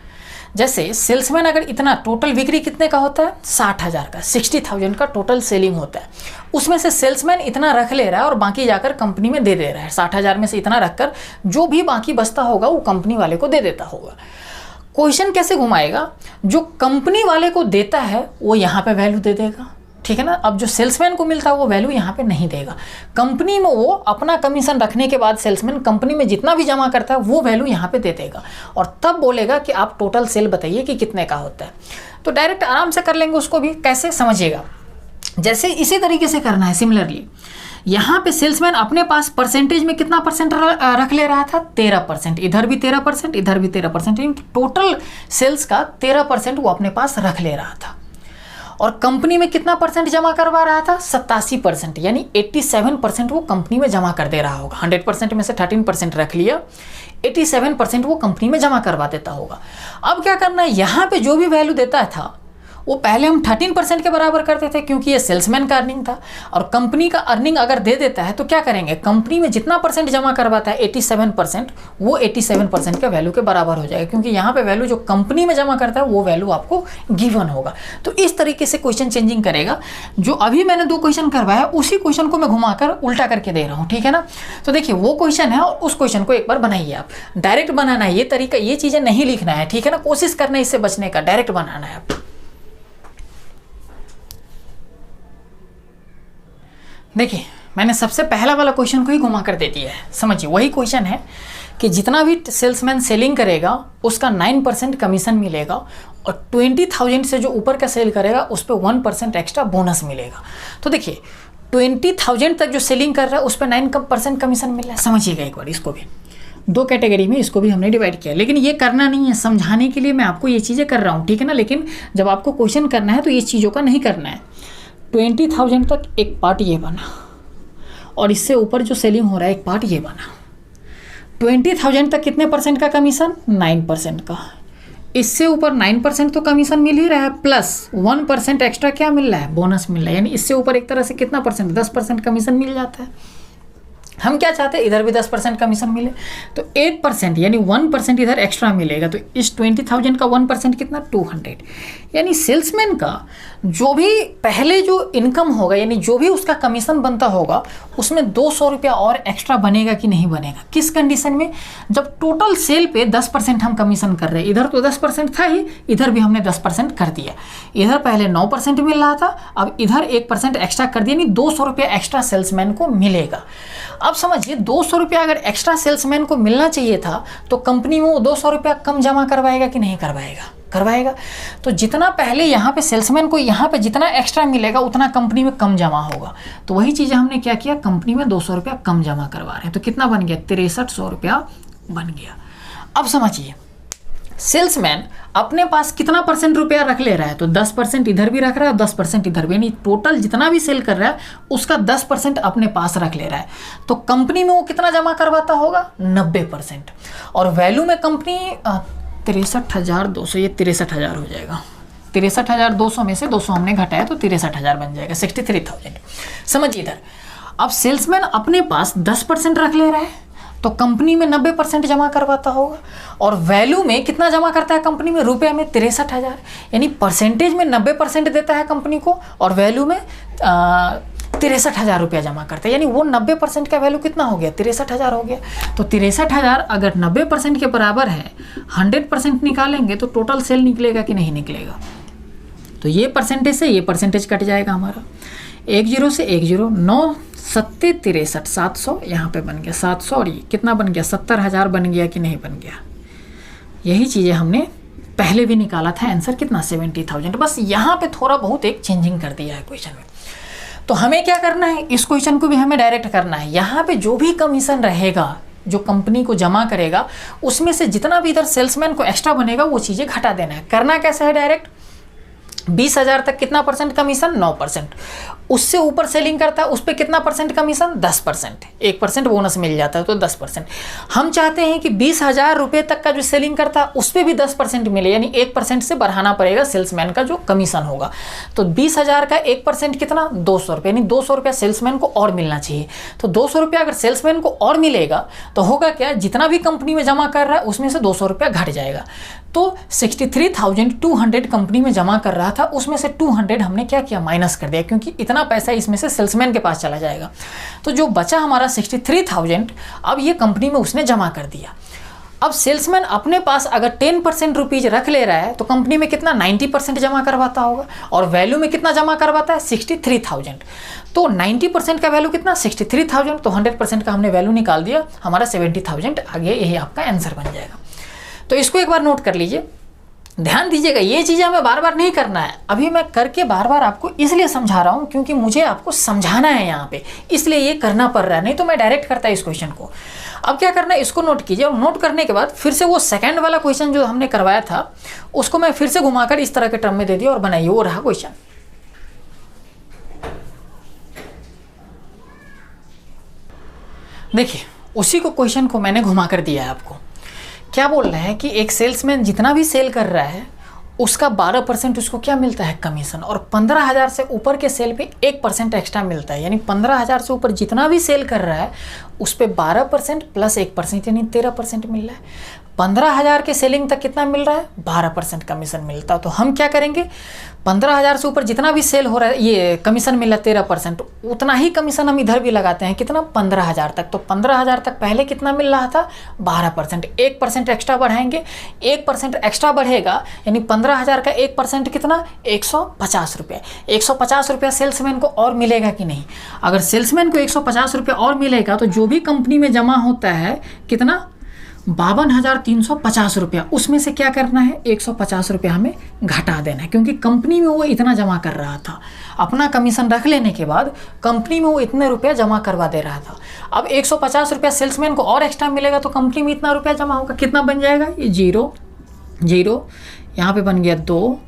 [SPEAKER 1] जैसे सेल्समैन अगर इतना, टोटल बिक्री कितने का होता है 60,000 का, 60,000 का टोटल सेलिंग होता है, उसमें से सेल्समैन इतना रख ले रहा है और बाकी जाकर कंपनी में दे रहा है। 60,000 में से इतना रखकर जो भी बाकी बचता होगा वो कंपनी वाले को दे देता होगा। क्वेश्चन कैसे घुमाएगा, जो कंपनी वाले को देता है वो यहाँ पे वैल्यू दे देगा, ठीक है ना। अब जो सेल्समैन को मिलता है वो वैल्यू यहाँ पे नहीं देगा। कंपनी में वो अपना कमीशन रखने के बाद सेल्समैन कंपनी में जितना भी जमा करता है वो वैल्यू यहाँ पे दे देगा, और तब बोलेगा कि आप टोटल सेल बताइए कि कितने का होता है। तो डायरेक्ट आराम से कर लेंगे उसको भी, कैसे समझिएगा। जैसे इसी तरीके से करना है सिमिलरली। यहाँ पे सेल्समैन अपने पास परसेंटेज में कितना परसेंट रख ले रहा था 13%, इधर भी 13%, इधर भी 13%, टोटल सेल्स का 13% वो अपने पास रख ले रहा था। और कंपनी में कितना परसेंट जमा करवा रहा था 87%, यानी 87% वो कंपनी में जमा कर दे रहा होगा। 100% में से 13% रख लिया, 87% वो कंपनी में जमा करवा देता होगा। अब क्या करना है, यहाँ पे जो भी वैल्यू देता था वो पहले हम 13% के बराबर करते थे, क्योंकि ये सेल्समैन का अर्निंग था, और कंपनी का अर्निंग अगर दे देता है तो क्या करेंगे, कंपनी में जितना परसेंट जमा करवाता है 87%, वो 87% के वैल्यू के बराबर हो जाएगा, क्योंकि यहाँ पे वैल्यू जो कंपनी में जमा करता है वो वैल्यू आपको गिवन होगा। तो इस तरीके से क्वेश्चन चेंजिंग करेगा। जो अभी मैंने 2 क्वेश्चन करवाया उसी क्वेश्चन को मैं घुमाकर उल्टा करके दे रहा हूँ, ठीक है ना। तो देखिए वो क्वेश्चन है और उस क्वेश्चन को एक बार बनाइए आप। डायरेक्ट बनाना है, ये तरीका, ये चीज़ें नहीं लिखना है, ठीक है ना। कोशिश करना है इससे बचने का, डायरेक्ट बनाना है आप। देखिए मैंने सबसे पहला वाला क्वेश्चन को ही घुमा कर दे दिया है। समझिए वही क्वेश्चन है कि जितना भी सेल्समैन सेलिंग करेगा उसका 9% कमीशन मिलेगा, और 20,000 से जो ऊपर का सेल करेगा उस पर 1% एक्स्ट्रा बोनस मिलेगा। तो देखिए 20,000 तक जो सेलिंग कर रहा है उस पर 9% कमीशन मिल रहा है। समझिएगा एक बार, इसको भी 2 कैटेगरी में इसको भी हमने डिवाइड किया, लेकिन ये करना नहीं है, समझाने के लिए मैं आपको ये चीज़ें कर रहा हूँ, ठीक है ना। लेकिन जब आपको क्वेश्चन करना है तो ये चीज़ों का नहीं करना है। 20,000 तक एक पार्ट ये बना, और इससे ऊपर जो सेलिंग हो रहा है एक पार्ट ये बना। 20,000 तक कितने परसेंट का कमीशन 9% का, इससे ऊपर 9% तो कमीशन मिल ही रहा है, प्लस 1% एक्स्ट्रा क्या मिल रहा है, बोनस मिल रहा है, यानी इससे ऊपर एक तरह से कितना परसेंट 10% कमीशन मिल जाता है। हम क्या चाहते हैं, इधर भी 10% कमीशन मिले, तो 8% यानी 1% इधर एक्स्ट्रा मिलेगा। तो इस 20,000 का 1% कितना 200, यानी सेल्समैन का जो भी पहले जो इनकम होगा, यानी जो भी उसका कमीशन बनता होगा उसमें 200 रुपया और एक्स्ट्रा बनेगा कि नहीं बनेगा। किस कंडीशन में, जब टोटल सेल पे 10% हम कमीशन कर रहे हैं, इधर तो 10% था ही, इधर भी हमने 10% कर दिया। इधर पहले 9% मिल रहा था, अब इधर 1% एक्स्ट्रा कर दिया, यानी 200 रुपया एक्स्ट्रा सेल्समैन को मिलेगा। अब समझिए 200 रुपया अगर एक्स्ट्रा सेल्समैन को मिलना चाहिए था तो कंपनी में वो 200 रुपया कम जमा करवाएगा कि नहीं करवाएगा, करवाएगा। तो जितना पहले यहाँ पे सेल्समैन को यहाँ पे जितना एक्स्ट्रा मिलेगा उतना कंपनी में कम जमा होगा। तो वही चीज़ हमने क्या किया, कंपनी में 200 रुपया कम जमा करवा रहे हैं। तो कितना बन गया 6300 रुपया बन गया। अब समझिए सेल्समैन अपने पास कितना परसेंट रुपया रख ले रहा है, तो 10% इधर भी रख रहा है, 10% इधर भी, यानी टोटल जितना भी सेल कर रहा है उसका 10% अपने पास रख ले रहा है। तो कंपनी में वो कितना जमा करवाता होगा 90%, और वैल्यू में कंपनी 63,200, ये 63,000 हो जाएगा। 63,200 में से 200 हमने घटाया तो 63,000 बन जाएगा, 63,000। समझिए इधर अब सेल्समैन अपने पास 10% रख ले रहा है तो कंपनी में 90% जमा करवाता होगा, और वैल्यू में कितना जमा करता है कंपनी में, रुपये में 63,000, यानी परसेंटेज में 90% देता है कंपनी को, और वैल्यू में 63,000 रुपया जमा करता है, यानी वो 90% का वैल्यू कितना हो गया 63,000 हो गया। तो 63,000 अगर 90% के बराबर है, 100% निकालेंगे तो टोटल सेल निकलेगा कि नहीं निकलेगा। तो ये परसेंटेज से ये परसेंटेज कट जाएगा हमारा, 10 से 10, 9 सत्ते 63 700 यहाँ पे बन गया 700 और ये कितना बन गया 70,000 बन गया कि नहीं बन गया। यही चीज़ें हमने पहले भी निकाला था, आंसर कितना 70,000। बस यहाँ पे थोड़ा बहुत एक चेंजिंग कर दिया है क्वेश्चन में। तो हमें क्या करना है, इस क्वेश्चन को भी हमें डायरेक्ट करना है। यहाँ पे जो भी कमीशन रहेगा जो कंपनी को जमा करेगा उसमें से जितना भी इधर सेल्समैन को एक्स्ट्रा बनेगा वो चीज़ें घटा देना है। करना कैसे है, डायरेक्ट 20,000 तक कितना परसेंट कमीशन 9%, उससे ऊपर सेलिंग करता है उस पर कितना परसेंट कमीशन 10%, 1% बोनस मिल जाता है तो 10%। हम चाहते हैं कि 20,000 रुपये तक का जो सेलिंग करता है उस पर भी 10% मिले, यानी 1% से बढ़ाना पड़ेगा सेल्समैन का जो कमीशन होगा। तो 20,000 का 1% कितना 200 रुपये, यानी 200 रुपया सेल्समैन को और मिलना चाहिए। तो 200 रुपया अगर सेल्समैन को और मिलेगा तो होगा क्या, जितना भी कंपनी में जमा कर रहा है उसमें से 200 रुपया घट जाएगा। तो 63,200 कंपनी में जमा कर रहा था, उसमें से 200 हमने क्या किया, माइनस कर दिया, क्योंकि इतना पैसा इसमें से सेल्समैन के पास चला जाएगा। तो जो बचा हमारा 63,000 अब ये कंपनी में उसने जमा कर दिया। अब सेल्समैन अपने पास अगर 10% रुपीज़ रख ले रहा है तो कंपनी में कितना 90% जमा करवाता होगा, और वैल्यू में कितना जमा करवाता है 63,000। तो 90% का वैल्यू कितना 63,000, तो 100% का हमने वैल्यू निकाल दिया, हमारा 70,000 आ गया। यही आपका आंसर बन जाएगा। तो इसको एक बार नोट कर लीजिए, ध्यान दीजिएगा, ये चीज़ें हमें बार बार नहीं करना है। अभी मैं करके बार बार आपको इसलिए समझा रहा हूँ क्योंकि मुझे आपको समझाना है यहाँ पे, इसलिए ये करना पड़ रहा है, नहीं तो मैं डायरेक्ट करता इस क्वेश्चन को। अब क्या करना है, इसको नोट कीजिए, और नोट करने के बाद फिर से वो सेकंड वाला क्वेश्चन जो हमने करवाया था उसको मैं फिर से घुमाकर इस तरह के टर्म में दे दिया और बनाइए, वो रहा क्वेश्चन। देखिए उसी को क्वेश्चन को मैंने घुमाकर दिया है आपको। क्या बोल रहा है कि एक सेल्समैन जितना भी सेल कर रहा है उसका 12% उसको क्या मिलता है कमीशन, और 15,000 से ऊपर के सेल पे 1% एक्स्ट्रा मिलता है, यानी 15,000 से ऊपर जितना भी सेल कर रहा है उस पर 12% प्लस 1% यानी 13% मिल रहा है। 15,000 के सेलिंग तक कितना मिल रहा है 12% कमीशन मिलता है। तो हम क्या करेंगे, 15,000 से ऊपर जितना भी सेल हो रहा है ये कमीशन मिला 13%, उतना ही कमीशन हम इधर भी लगाते हैं, कितना 15,000 तक। तो 15,000 तक पहले कितना मिल रहा था 12%, 1% एक्स्ट्रा बढ़ाएंगे, 1% एक्स्ट्रा बढ़ेगा यानी 15,000 का 1% कितना 150 रुपये। 150 रुपया सेल्समैन को और मिलेगा कि नहीं। अगर सेल्समैन को 150 रुपया और मिलेगा तो जो भी कंपनी में जमा होता है कितना 52,350 रुपया, उसमें से क्या करना है 150 रुपया हमें घटा देना है, क्योंकि कंपनी में वो इतना जमा कर रहा था। अपना कमीशन रख लेने के बाद कंपनी में वो इतने रुपया जमा करवा दे रहा था। अब 150 रुपया सेल्समैन को और एक्स्ट्रा मिलेगा तो कंपनी में इतना रुपया जमा होगा, कितना बन जाएगा ये 0 0, यहाँ पे बन गया 2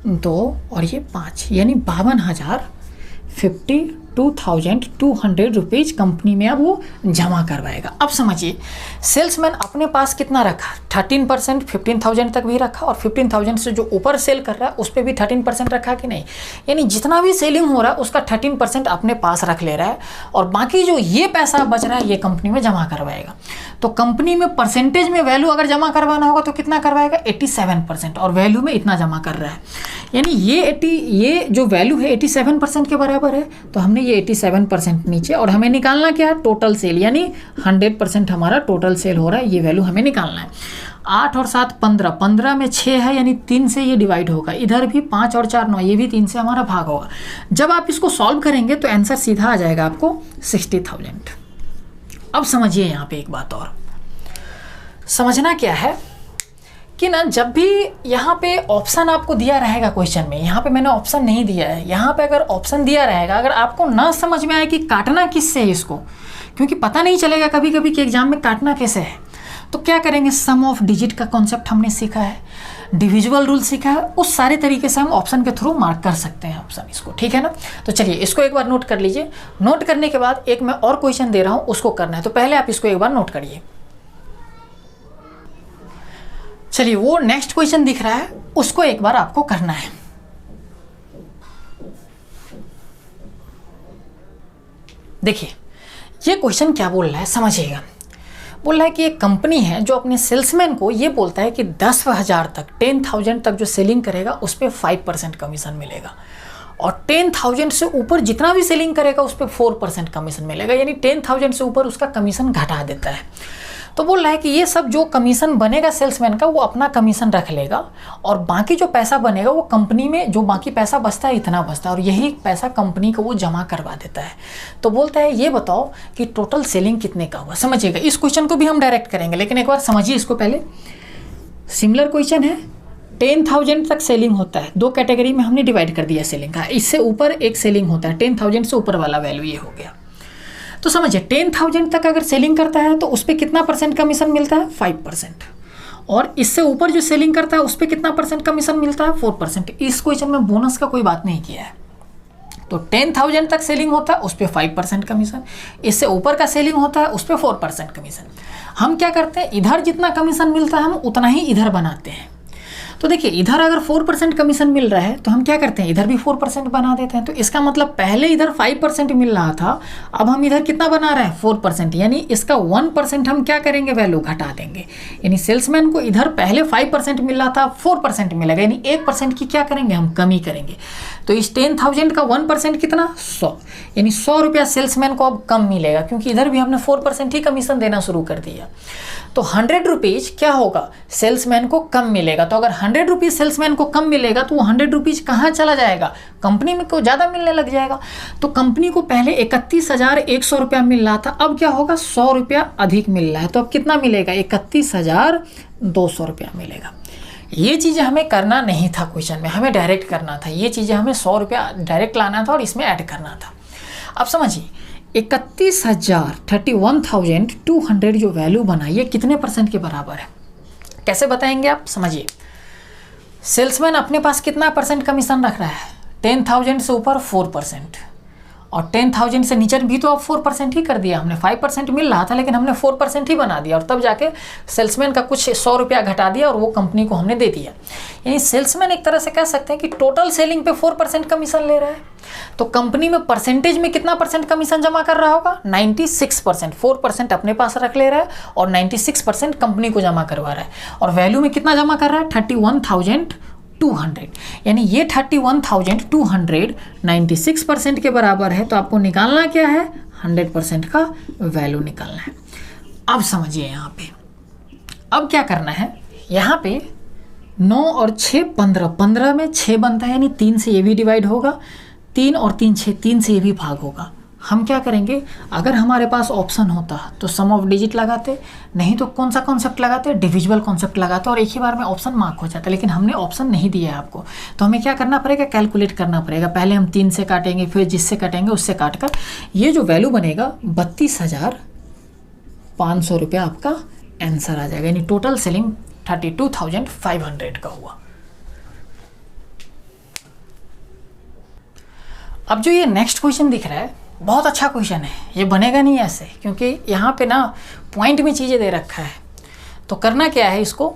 [SPEAKER 1] 2 और ये 5, यानी 52,200 रुपीज़ कंपनी में अब वो जमा करवाएगा। अब समझिए सेल्समैन अपने पास कितना रखा 13%, 15,000 तक भी रखा, और 15,000 से जो ऊपर सेल कर रहा है उस पर भी 13% रखा कि नहीं, यानी जितना भी सेलिंग हो रहा है उसका 13% अपने पास रख ले रहा है, और बाकी जो ये पैसा बच रहा है ये कंपनी में जमा करवाएगा। तो कंपनी में परसेंटेज में वैल्यू अगर जमा करवाना होगा तो कितना करवाएगा 87%, और वैल्यू में इतना जमा कर रहा है, यानी ये जो वैल्यू है 87% के बराबर है। तो हमने ये 87% नीचे, और हमें निकालना क्या है टोटल सेल, यानी 100% हमारा टोटल सेल हो रहा है, ये वैल्यू हमें निकालना है। 8 और 7 15, 15 में 6 है यानी 3 से ये डिवाइड होगा, इधर भी 5 और 4 9, ये भी 3 से हमारा भाग होगा। जब आप इसको सॉल्व करेंगे तो आंसर सीधा आ जाएगा आपको 60,000। अब समझिए यहाँ पे एक बात और समझना क्या है कि ना, जब भी यहाँ पे ऑप्शन आपको दिया रहेगा क्वेश्चन में, यहाँ पे मैंने ऑप्शन नहीं दिया है, यहाँ पे अगर ऑप्शन दिया रहेगा, अगर आपको ना समझ में आए कि काटना किससे है इसको, क्योंकि पता नहीं चलेगा कभी कभी कि एग्जाम में काटना कैसे है, तो क्या करेंगे, सम ऑफ डिजिट का कॉन्सेप्ट हमने सीखा है, डिविजिबल रूल सीखा है, उस सारे तरीके से हम ऑप्शन के थ्रू मार्क कर सकते हैं ऑप्शन इसको, ठीक है ना। तो चलिए इसको एक बार नोट कर लीजिए। नोट करने के बाद एक मैं और क्वेश्चन दे रहा हूँ उसको करना है, तो पहले आप इसको एक बार नोट करिए। चलिए वो नेक्स्ट क्वेश्चन दिख रहा है उसको एक बार आपको करना है। देखिए ये क्वेश्चन क्या बोल रहा है समझिएगा। बोल रहा है कि एक कंपनी है जो अपने सेल्समैन को ये बोलता है कि 10,000 तक 10,000 तक जो सेलिंग करेगा उस पर 5% कमीशन मिलेगा, और 10,000 से ऊपर जितना भी सेलिंग करेगा उस पर 4% कमीशन मिलेगा, यानी 10,000 से ऊपर उसका कमीशन घटा देता है। तो बोल रहा है कि ये सब जो कमीशन बनेगा सेल्समैन का वो अपना कमीशन रख लेगा और बाकी जो पैसा बनेगा वो कंपनी में जो बाकी पैसा बचता है इतना बचता है और यही पैसा कंपनी को वो जमा करवा देता है। तो बोलता है ये बताओ कि टोटल सेलिंग कितने का हुआ। समझिएगा, इस क्वेश्चन को भी हम डायरेक्ट करेंगे लेकिन एक बार समझिए इसको पहले। सिमिलर क्वेश्चन है, 10,000 तक सेलिंग होता है, दो कैटेगरी में हमने डिवाइड कर दिया सेलिंग का, इससे ऊपर एक सेलिंग होता है, 10,000 से ऊपर वाला वैल्यू ये हो गया। तो समझिए 10,000 तक अगर सेलिंग करता है तो उस पर कितना परसेंट कमीशन मिलता है, 5%। और इससे ऊपर जो सेलिंग करता है उस पर कितना परसेंट कमीशन मिलता है, 4%। इस क्वेश्चन में बोनस का कोई बात नहीं किया है। तो 10,000 तक सेलिंग होता है उस पर 5% कमीशन, इससे ऊपर का सेलिंग होता है उस पर 4% कमीशन। हम क्या करते हैं, इधर जितना कमीशन मिलता है हम उतना ही इधर बनाते हैं। तो देखिए इधर अगर 4% कमीशन मिल रहा है तो हम क्या करते हैं, इधर भी 4% बना देते हैं। तो इसका मतलब पहले इधर 5% मिल रहा था, अब हम इधर कितना बना रहे हैं, 4%। यानी इसका 1% हम क्या करेंगे, वैल्यू घटा देंगे। यानी सेल्समैन को इधर पहले 5% मिल रहा था, 4% मिलेगा, यानी 1% की क्या करेंगे, हम कमी करेंगे। तो इस 10,000 का 1% कितना, 100, यानी 100 रुपया सेल्समैन को अब कम मिलेगा क्योंकि इधर भी हमने 4% ही कमीशन देना शुरू कर दिया। तो 100 रुपीज़ क्या होगा, सेल्समैन को कम मिलेगा। तो अगर 100 रुपीज़ सेल्समैन को कम मिलेगा तो वो 100 रुपीज़ कहाँ चला जाएगा, कंपनी में को ज़्यादा मिलने लग जाएगा। तो कंपनी को पहले 31,100 रुपया मिल रहा था, अब क्या होगा, 100 रुपया अधिक मिल रहा है। तो अब कितना मिलेगा, 31,200 रुपया मिलेगा। ये चीज़ें हमें करना नहीं था क्वेश्चन में, हमें डायरेक्ट करना था। ये चीज़ें हमें 100 रुपया डायरेक्ट लाना था और इसमें ऐड करना था। अब समझिए 31,200 जो वैल्यू बना ये कितने परसेंट के बराबर है, कैसे बताएंगे आप, समझिए। सेल्समैन अपने पास कितना परसेंट कमीशन रख रहा है, 10,000 से ऊपर 4% और 10,000 से नीचे भी तो अब 4% ही कर दिया हमने। 5% मिल रहा था लेकिन हमने 4% ही बना दिया और तब जाके सेल्समैन का कुछ 100 रुपया घटा दिया और वो कंपनी को हमने दे दिया। यानी सेल्समैन एक तरह से कह सकते हैं कि टोटल सेलिंग पे 4% कमीशन ले रहा है। तो कंपनी में परसेंटेज में कितना परसेंट कमीशन जमा कर रहा होगा, 96%। 4% अपने पास रख ले रहा है और 96% कंपनी को जमा करवा रहा है। और वैल्यू में कितना जमा कर रहा है, 31,200। यानी ये 31,200 96% के बराबर है। तो आपको निकालना क्या है, 100% का वैल्यू निकालना है। अब समझिए यहाँ पे अब क्या करना है, यहाँ पे 9 और 6 15, 15 में 6 बनता है, यानी 3 से ये भी डिवाइड होगा, 3 और 3 6, 3 से ये भी भाग होगा। हम क्या करेंगे, अगर हमारे पास ऑप्शन होता तो सम ऑफ डिजिट लगाते, नहीं तो कौन सा कॉन्सेप्ट लगाते, डिविजिबल कॉन्सेप्ट लगाते और एक ही बार में ऑप्शन मार्क हो जाता। लेकिन हमने ऑप्शन नहीं दिया है आपको, तो हमें क्या करना पड़ेगा, कैलकुलेट करना पड़ेगा। पहले हम 3 से काटेंगे, फिर जिससे काटेंगे उससे काट कर ये जो वैल्यू बनेगा 32,500 रुपया आपका आंसर आ जाएगा। यानी टोटल सेलिंग 32,500 का हुआ। अब जो ये नेक्स्ट क्वेश्चन दिख रहा है बहुत अच्छा क्वेश्चन है, ये बनेगा नहीं ऐसे क्योंकि यहाँ पे ना पॉइंट में चीज़ें दे रखा है। तो करना क्या है, इसको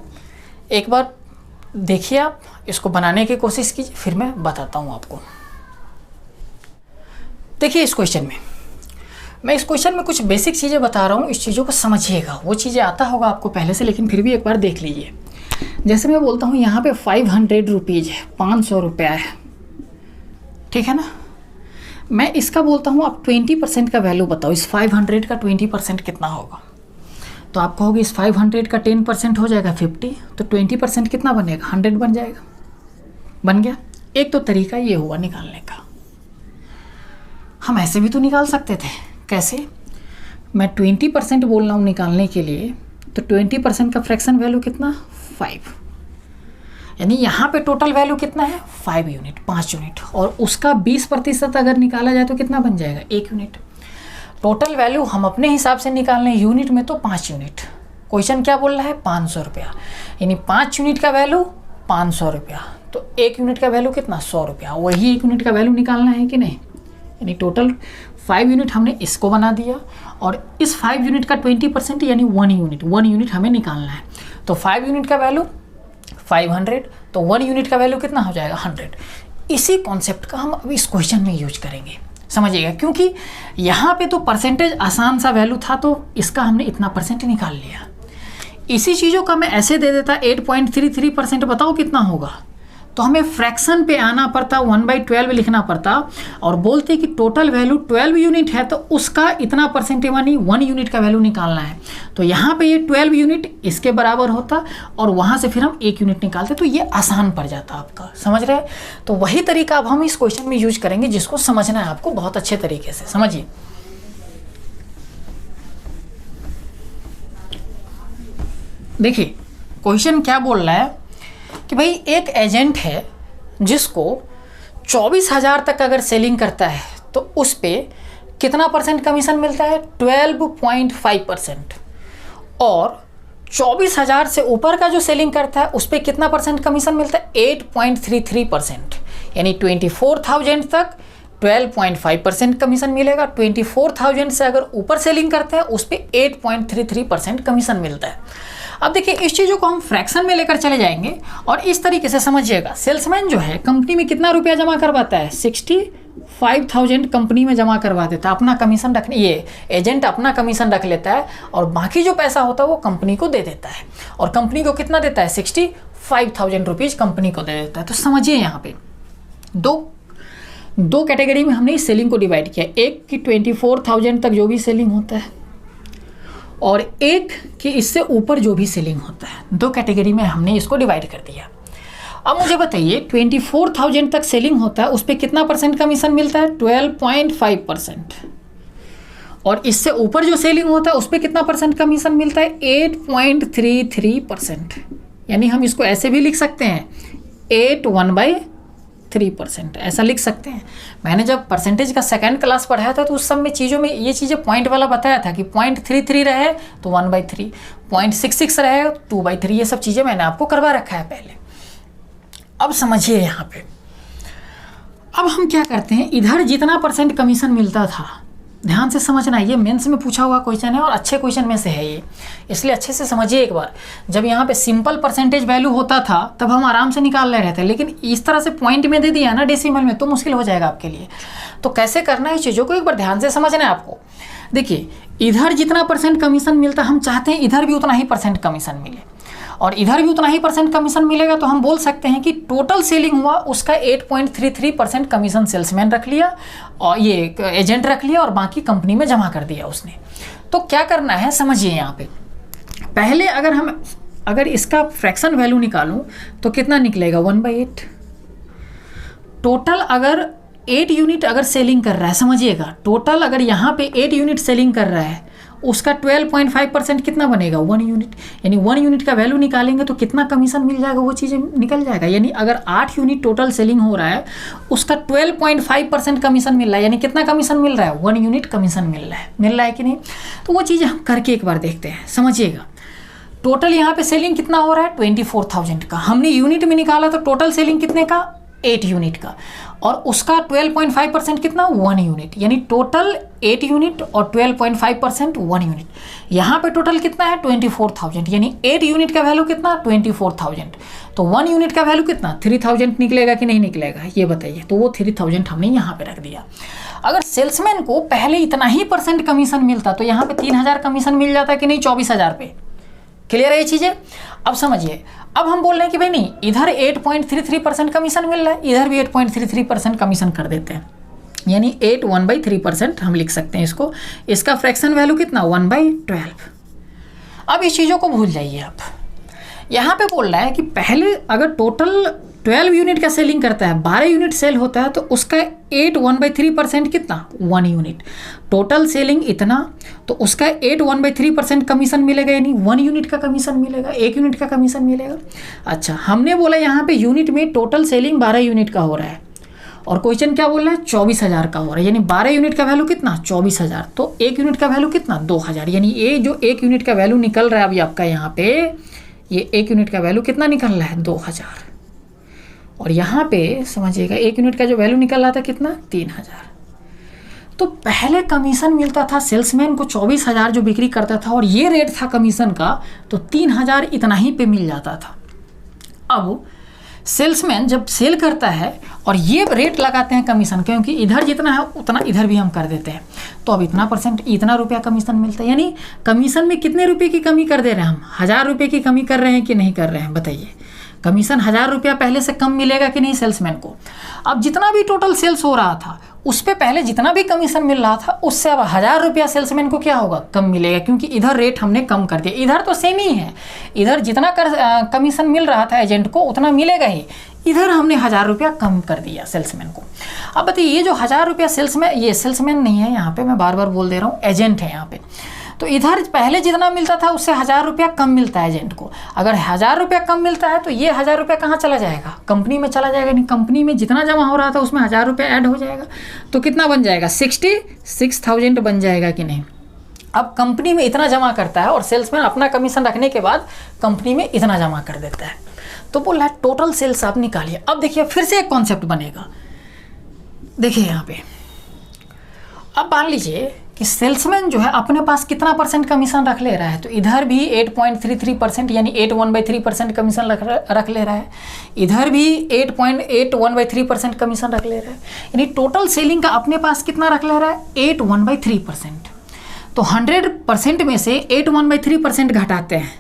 [SPEAKER 1] एक बार देखिए, आप इसको बनाने की कोशिश कीजिए, फिर मैं बताता हूँ आपको। देखिए इस क्वेश्चन में मैं इस क्वेश्चन में कुछ बेसिक चीज़ें बता रहा हूँ, इस चीज़ों को समझिएगा। वो चीज़ें आता होगा आपको पहले से, लेकिन फिर भी एक बार देख लीजिए। जैसे मैं बोलता हूँ यहाँ पे 500 रुपीज़ है, 500 रुपया है, ठीक है ना। मैं इसका बोलता हूँ आप 20% का वैल्यू बताओ, इस 500 का 20% कितना होगा। तो आप कहोगे इस 500 का 10% हो जाएगा 50, तो 20% कितना बनेगा, 100 बन जाएगा। बन गया। एक तो तरीका ये हुआ निकालने का। हम ऐसे भी तो निकाल सकते थे, कैसे, मैं 20% बोल रहा हूँ निकालने के लिए, तो 20% का फ्रैक्शन वैल्यू कितना, 5, यानी यहाँ पे टोटल वैल्यू कितना है, 5 यूनिट, 5 यूनिट। और उसका 20% अगर निकाला जाए तो कितना बन जाएगा, 1 यूनिट। टोटल वैल्यू हम अपने हिसाब से निकाल लें यूनिट में, तो 5 यूनिट। क्वेश्चन क्या बोल रहा है, 500 रुपया, यानी 5 यूनिट का वैल्यू 500 रुपया। तो 1 यूनिट का वैल्यू कितना, 100 रुपया। वही 1 यूनिट का वैल्यू निकालना है कि नहीं। यानी टोटल 5 यूनिट हमने इसको बना दिया और इस 5 यूनिट का 20% यानी 1 यूनिट हमें निकालना है। तो 5 यूनिट का वैल्यू 500, तो 1 यूनिट का वैल्यू कितना हो जाएगा, 100। इसी कॉन्सेप्ट का हम अभी इस क्वेश्चन में यूज करेंगे, समझिएगा। क्योंकि यहाँ पे तो परसेंटेज आसान सा वैल्यू था, तो इसका हमने इतना परसेंट निकाल लिया। इसी चीज़ों का मैं ऐसे दे देता 8.33%, बताओ कितना होगा। तो हमें फ्रैक्शन पे आना पड़ता, 1/12 लिखना पड़ता और बोलते कि टोटल वैल्यू 12 यूनिट है तो उसका इतना परसेंट यानी 1 यूनिट का वैल्यू निकालना है। तो यहाँ पे ये 12 यूनिट इसके बराबर होता और वहाँ से फिर हम 1 यूनिट निकालते, तो ये आसान पड़ जाता आपका, समझ रहे हैं। तो वही तरीका अब हम इस क्वेश्चन में यूज करेंगे जिसको समझना है आपको बहुत अच्छे तरीके से। समझिए, देखिए क्वेश्चन क्या बोल रहा है कि भाई एक एजेंट है जिसको 24,000 तक अगर सेलिंग करता है तो उस पे कितना परसेंट कमीशन मिलता है, 12.5%। और 24,000 से ऊपर का जो सेलिंग करता है उस पे कितना परसेंट कमीशन मिलता है, 8.33%। यानी 24,000 तक 12.5% कमीशन मिलेगा, 24,000 से अगर ऊपर सेलिंग करते हैं उस पे 8.33% कमीशन मिलता है। अब देखिए इस चीज़ों को हम फ्रैक्शन में लेकर चले जाएंगे और इस तरीके से समझिएगा। सेल्समैन जो है कंपनी में कितना रुपया जमा करवाता है, 65,000 कंपनी में जमा करवा देता है, अपना कमीशन रखने, ये एजेंट अपना कमीशन रख लेता है और बाकी जो पैसा होता है वो कंपनी को दे देता है। और कंपनी को कितना देता है, 65,000 रुपीज़ कंपनी को दे देता है। तो समझिए यहाँ पे दो कैटेगरी में हमने इस सेलिंग को डिवाइड किया, एक की 24,000 तक जो भी सेलिंग होता है और एक कि इससे ऊपर जो भी सेलिंग होता है। दो कैटेगरी में हमने इसको डिवाइड कर दिया। अब मुझे बताइए 24,000 तक सेलिंग होता है उस पर कितना परसेंट कमीशन मिलता है, 12.5%। और इससे ऊपर जो सेलिंग होता है उस पर कितना परसेंट कमीशन मिलता है, 8.33%। यानी हम इसको ऐसे भी लिख सकते हैं 8/1/3%, ऐसा लिख सकते हैं। मैंने जब परसेंटेज का सेकंड क्लास पढ़ाया था तो उस सब में चीज़ों में ये चीज़ें पॉइंट वाला बताया था कि 0.33 रहे तो 1/3, 0.66 रहे 2/3, ये सब चीज़ें मैंने आपको करवा रखा है पहले। अब समझिए यहाँ पे, अब हम क्या करते हैं, इधर जितना परसेंट कमीशन मिलता था, ध्यान से समझना, ये मेंस में पूछा हुआ क्वेश्चन है और अच्छे क्वेश्चन में से है ये, इसलिए अच्छे से समझिए एक बार। जब यहाँ पे सिंपल परसेंटेज वैल्यू होता था तब हम आराम से निकाल ले रहे थे, लेकिन इस तरह से पॉइंट में दे दिया ना डेसिमल में तो मुश्किल हो जाएगा आपके लिए। तो कैसे करना है इस चीज़ों को एक बार ध्यान से समझना है आपको। देखिए इधर जितना परसेंट कमीशन मिलता हम चाहते हैं इधर भी उतना ही परसेंट कमीशन मिले और इधर भी उतना ही परसेंट कमीशन मिलेगा, तो हम बोल सकते हैं कि टोटल सेलिंग हुआ उसका 8.33% कमीशन सेल्समैन रख लिया और ये एजेंट रख लिया और बाकी कंपनी में जमा कर दिया उसने। तो क्या करना है समझिए यहाँ पे, पहले अगर इसका फ्रैक्शन वैल्यू निकालूं तो कितना निकलेगा, 1/8। टोटल अगर 8 यूनिट अगर सेलिंग कर रहा है, समझिएगा टोटल अगर यहाँ पे 8 यूनिट सेलिंग कर रहा है उसका 12.5% कितना बनेगा, 1 यूनिट। यानी 1 यूनिट का वैल्यू निकालेंगे तो कितना कमीशन मिल जाएगा, वो चीज़ें निकल जाएगा। यानी अगर 8 यूनिट टोटल सेलिंग हो रहा है उसका 12.5% कमीशन मिल रहा है, यानी कितना कमीशन मिल रहा है, 1 यूनिट कमीशन मिल रहा है कि नहीं। तो वो चीज़ें हम करके एक बार देखते हैं। समझिएगा टोटल यहाँ पे सेलिंग कितना हो रहा है, 24,000 का, हमने यूनिट में निकाला तो टोटल सेलिंग कितने का, 8 यूनिट का, और उसका 12.5% कितना, 1 यूनिट। यानी टोटल 8 यूनिट और 12.5% 1 यूनिट। यहाँ पे टोटल कितना है, 24,000। यानी 8 यूनिट का वैल्यू कितना, 24,000। तो 1 यूनिट का वैल्यू कितना, 3,000 निकलेगा कि नहीं निकलेगा, ये बताइए। तो वो 3,000 हमने यहाँ पे रख दिया। अगर सेल्समैन को पहले इतना ही परसेंट कमीशन मिलता तो यहाँ पे 3,000 कमीशन मिल जाता कि नहीं, 24,000 पे। क्लियर है ये चीज़ें। अब समझिए, अब हम बोल रहे हैं कि भाई नहीं, इधर 8.33% कमीशन मिल रहा है, इधर भी 8.33% कमीशन कर देते हैं। यानी 8/1/3% हम लिख सकते हैं इसको। इसका फ्रैक्शन वैल्यू कितना, 1/12। अब इस चीज़ों को भूल जाइए आप। यहाँ पे बोल रहा है कि पहले अगर टोटल 12 यूनिट का सेलिंग करता है, 12 यूनिट सेल होता है तो उसका 1/3% कितना, 1 यूनिट। टोटल सेलिंग इतना तो उसका 1/3% कमीशन मिलेगा, यानी 1 यूनिट का कमीशन मिलेगा, 1 यूनिट का कमीशन मिलेगा। अच्छा, हमने बोला यहाँ पे यूनिट में टोटल सेलिंग 12 यूनिट का हो रहा है और क्वेश्चन क्या बोल रहा है, 24,000 का हो रहा है। यानी 12 यूनिट का वैल्यू कितना, 24,000। तो 1 यूनिट का वैल्यू कितना, 2,000। यानी ये जो 1 यूनिट का वैल्यू निकल रहा है अभी आपका यहाँ पे, ये 1 यूनिट का वैल्यू कितना निकल रहा है, 2,000। और यहाँ पे समझिएगा 1 यूनिट का जो वैल्यू निकल रहा था कितना, 3,000। तो पहले कमीशन मिलता था सेल्समैन को 24,000 जो बिक्री करता था और ये रेट था कमीशन का, तो 3,000 इतना ही पे मिल जाता था। अब सेल्समैन जब सेल करता है और ये रेट लगाते हैं कमीशन, क्योंकि इधर जितना है उतना इधर भी हम कर देते हैं, तो अब इतना परसेंट, इतना रुपया कमीशन मिलता है। यानी कमीशन में कितने रुपए की कमी कर दे रहे हैं हम, 1,000 रुपये की कमी कर रहे हैं कि नहीं कर रहे हैं, बताइए। कमीशन 1000 रुपया पहले से कम मिलेगा कि नहीं सेल्समैन को। अब जितना भी टोटल सेल्स हो रहा था उस पे पहले जितना भी कमीशन मिल रहा था उससे अब 1000 रुपया सेल्समैन को क्या होगा, कम मिलेगा, क्योंकि इधर रेट हमने कम कर दिया। इधर तो सेम ही है, इधर जितना कमीशन मिल रहा था एजेंट को उतना मिलेगा ही, इधर हमने 1000 रुपया कम कर दिया सेल्समैन को। अब बताइए ये जो 1000 रुपया सेल्समैन, ये सेल्समैन नहीं है यहाँ पे, मैं बार बार बोल दे रहा हूँ, एजेंट है यहाँ पे। तो इधर पहले जितना मिलता था उससे 1000 रुपया कम मिलता है एजेंट को। अगर 1000 रुपया कम मिलता है तो ये 1000 रुपया कहाँ चला जाएगा, कंपनी में चला जाएगा। नहीं, कंपनी में जितना जमा हो रहा था उसमें 1000 रुपया ऐड हो जाएगा, तो कितना बन जाएगा, 66,000 बन जाएगा कि नहीं। अब कंपनी में इतना जमा करता है और सेल्समैन अपना कमीशन रखने के बाद कंपनी में इतना जमा कर देता है। तो बोल रहा है टोटल सेल्स आप निकालिए। अब देखिए फिर से एक कॉन्सेप्ट बनेगा, देखिए यहाँ पे। अब मान लीजिए कि सेल्समैन जो है अपने पास कितना % कमीशन रख ले रहा है, तो इधर भी 8.33% यानी 8.1/3% कमीशन रख ले रहा है, इधर भी 8.81/3% कमीशन रख ले रहा है, यानी टोटल सेलिंग का अपने पास कितना रख ले रहा है, 8.1/3%। तो 100% में से 8.1/3% घटाते हैं,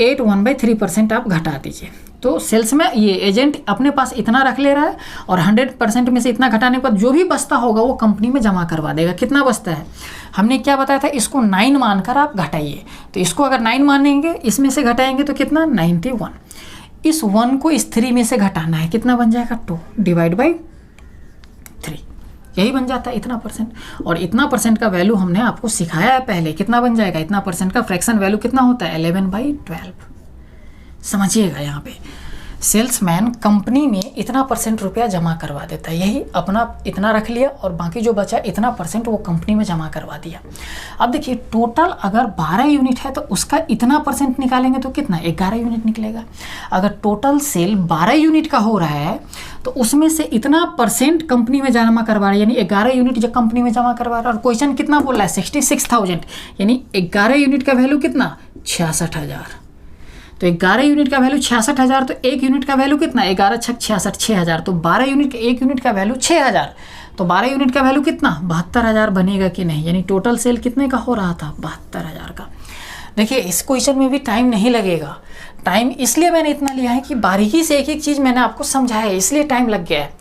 [SPEAKER 1] 8.1/3% आप घटा दीजिए। तो सेल्स में ये एजेंट अपने पास इतना रख ले रहा है और 100% में से इतना घटाने के बाद जो भी बचता होगा वो कंपनी में जमा करवा देगा। कितना बचता है, हमने क्या बताया था, इसको 9 मानकर आप घटाइए। तो इसको अगर 9 मानेंगे, इसमें से घटाएंगे तो कितना, 91। इस 1 को इस 3 में से घटाना है, कितना बन जाएगा, 2 / 3, यही बन जाता है इतना %। और इतना % का वैल्यू हमने आपको सिखाया है पहले, कितना बन जाएगा, इतना % का फ्रैक्शन वैल्यू कितना होता है, 11/12। समझिएगा यहाँ पे सेल्समैन कंपनी में इतना % रुपया जमा करवा देता है, यही अपना इतना रख लिया और बाकी जो बचा इतना % वो कंपनी में जमा करवा दिया। अब देखिए टोटल अगर 12 यूनिट है तो उसका इतना % निकालेंगे तो कितना, 11 यूनिट निकलेगा। अगर टोटल सेल 12 यूनिट का हो रहा है तो उसमें से इतना % कंपनी में जमा करवा रहा है, यानी 11 यूनिट जो कंपनी में जमा करवा रहा है। और क्वेश्चन कितना बोल रहा है, 66,000, यानी 11 यूनिट का वैल्यू कितना, 66,000। तो 11 यूनिट का वैल्यू 66,000, तो 1 यूनिट का वैल्यू कितना, 11 × 6 = 66, 6,000। तो 12 यूनिट का 1 यूनिट का वैल्यू 6,000, तो 12 यूनिट का वैल्यू कितना, 72,000 बनेगा कि नहीं, यानी टोटल सेल कितने का हो रहा था, 72,000 का। देखिए इस क्वेश्चन में भी टाइम नहीं लगेगा, टाइम इसलिए मैंने इतना लिया है कि बारीकी से एक एक चीज़ मैंने आपको समझाया है, इसलिए टाइम लग गया है।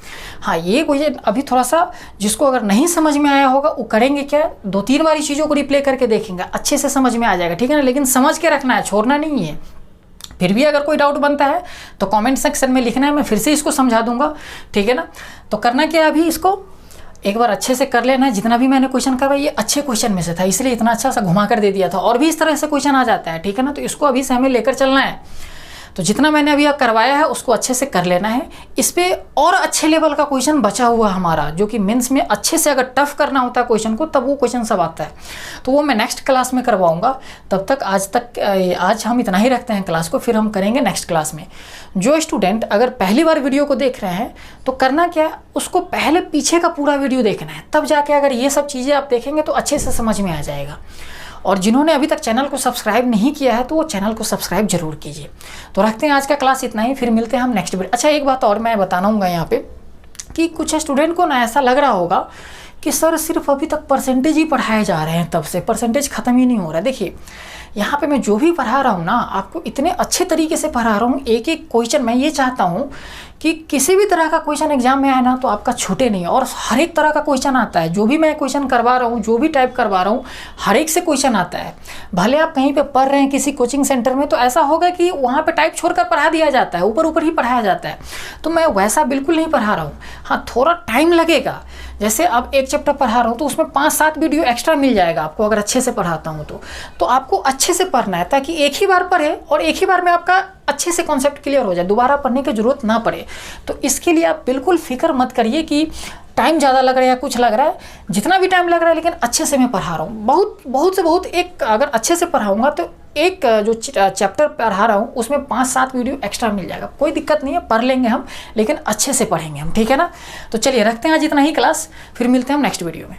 [SPEAKER 1] हाँ ये क्वेश्चन अभी थोड़ा सा जिसको अगर नहीं समझ में आया होगा वो करेंगे क्या, 2-3 बारी चीज़ों को रिप्ले करके देखेंगे, अच्छे से समझ में आ जाएगा, ठीक है ना। लेकिन समझ के रखना है, छोड़ना नहीं है। फिर भी अगर कोई डाउट बनता है तो कमेंट सेक्शन में लिखना है, मैं फिर से इसको समझा दूंगा, ठीक है ना। तो करना क्या है, अभी इसको एक बार अच्छे से कर लेना है। जितना भी मैंने क्वेश्चन करवाया ये अच्छे क्वेश्चन में से था, इसलिए इतना अच्छा सा घुमा कर दे दिया था, और भी इस तरह से क्वेश्चन आ जाता है, ठीक है ना। तो इसको अभी से हमें लेकर चलना है। तो जितना मैंने अभी करवाया है उसको अच्छे से कर लेना है। इस पे और अच्छे लेवल का क्वेश्चन बचा हुआ हमारा, जो कि मेंस में अच्छे से अगर टफ करना होता है क्वेश्चन को तब वो क्वेश्चन सब आता है, तो वो मैं नेक्स्ट क्लास में करवाऊंगा। तब तक आज हम इतना ही रखते हैं क्लास को, फिर हम करेंगे नेक्स्ट क्लास में। जो स्टूडेंट अगर पहली बार वीडियो को देख रहे हैं तो करना क्या है, उसको पहले पीछे का पूरा वीडियो देखना है, तब जाके अगर ये सब चीज़ें आप देखेंगे तो अच्छे से समझ में आ जाएगा। और जिन्होंने अभी तक चैनल को सब्सक्राइब नहीं किया है तो वो चैनल को सब्सक्राइब जरूर कीजिए। तो रखते हैं आज का क्लास इतना ही, फिर मिलते हैं हम नेक्स्ट वीडियो। अच्छा एक बात और मैं बताना हूँगा यहाँ पे कि कुछ स्टूडेंट को ना ऐसा लग रहा होगा कि सर सिर्फ अभी तक परसेंटेज ही पढ़ाए जा रहे हैं, तब से परसेंटेज ख़त्म ही नहीं हो रहा है। देखिए यहाँ पे मैं जो भी पढ़ा रहा हूँ ना, आपको इतने अच्छे तरीके से पढ़ा रहा हूँ, एक एक क्वेश्चन मैं ये चाहता हूँ कि किसी भी तरह का क्वेश्चन एग्जाम में आए ना तो आपका छूटे नहीं, और हर एक तरह का क्वेश्चन आता है। जो भी मैं क्वेश्चन करवा रहा हूँ, जो भी टाइप करवा रहा हूँ, हर एक से क्वेश्चन आता है। भले आप कहीं पे पढ़ रहे हैं किसी कोचिंग सेंटर में, तो ऐसा होगा कि वहाँ पे टाइप छोड़कर पढ़ा दिया जाता है, ऊपर ऊपर ही पढ़ाया जाता है। तो मैं वैसा बिल्कुल नहीं पढ़ा रहा हूँ। हाँ थोड़ा टाइम लगेगा, जैसे अब एक चैप्टर पढ़ा रहा हूँ तो उसमें 5-7 वीडियो एक्स्ट्रा मिल जाएगा आपको, अगर अच्छे से पढ़ाता हूँ तो आपको अच्छे से पढ़ना है, ताकि एक ही बार पढ़े और एक ही बार में आपका अच्छे से कॉन्सेप्ट क्लियर हो जाए, दोबारा पढ़ने की जरूरत ना पड़े। तो इसके लिए आप बिल्कुल फिक्र मत करिए कि टाइम ज़्यादा लग रहा है या कुछ लग रहा है। जितना भी टाइम लग रहा है लेकिन अच्छे से मैं पढ़ा रहा हूँ, बहुत से बहुत एक अगर अच्छे से पढ़ाऊँगा तो एक जो चैप्टर पढ़ा रहा हूँ उसमें 5-7 वीडियो एक्स्ट्रा मिल जाएगा। कोई दिक्कत नहीं है, पढ़ लेंगे हम, लेकिन अच्छे से पढ़ेंगे हम, ठीक है ना। तो चलिए रखते हैं आज इतना ही क्लास, फिर मिलते हैं हम नेक्स्ट वीडियो में।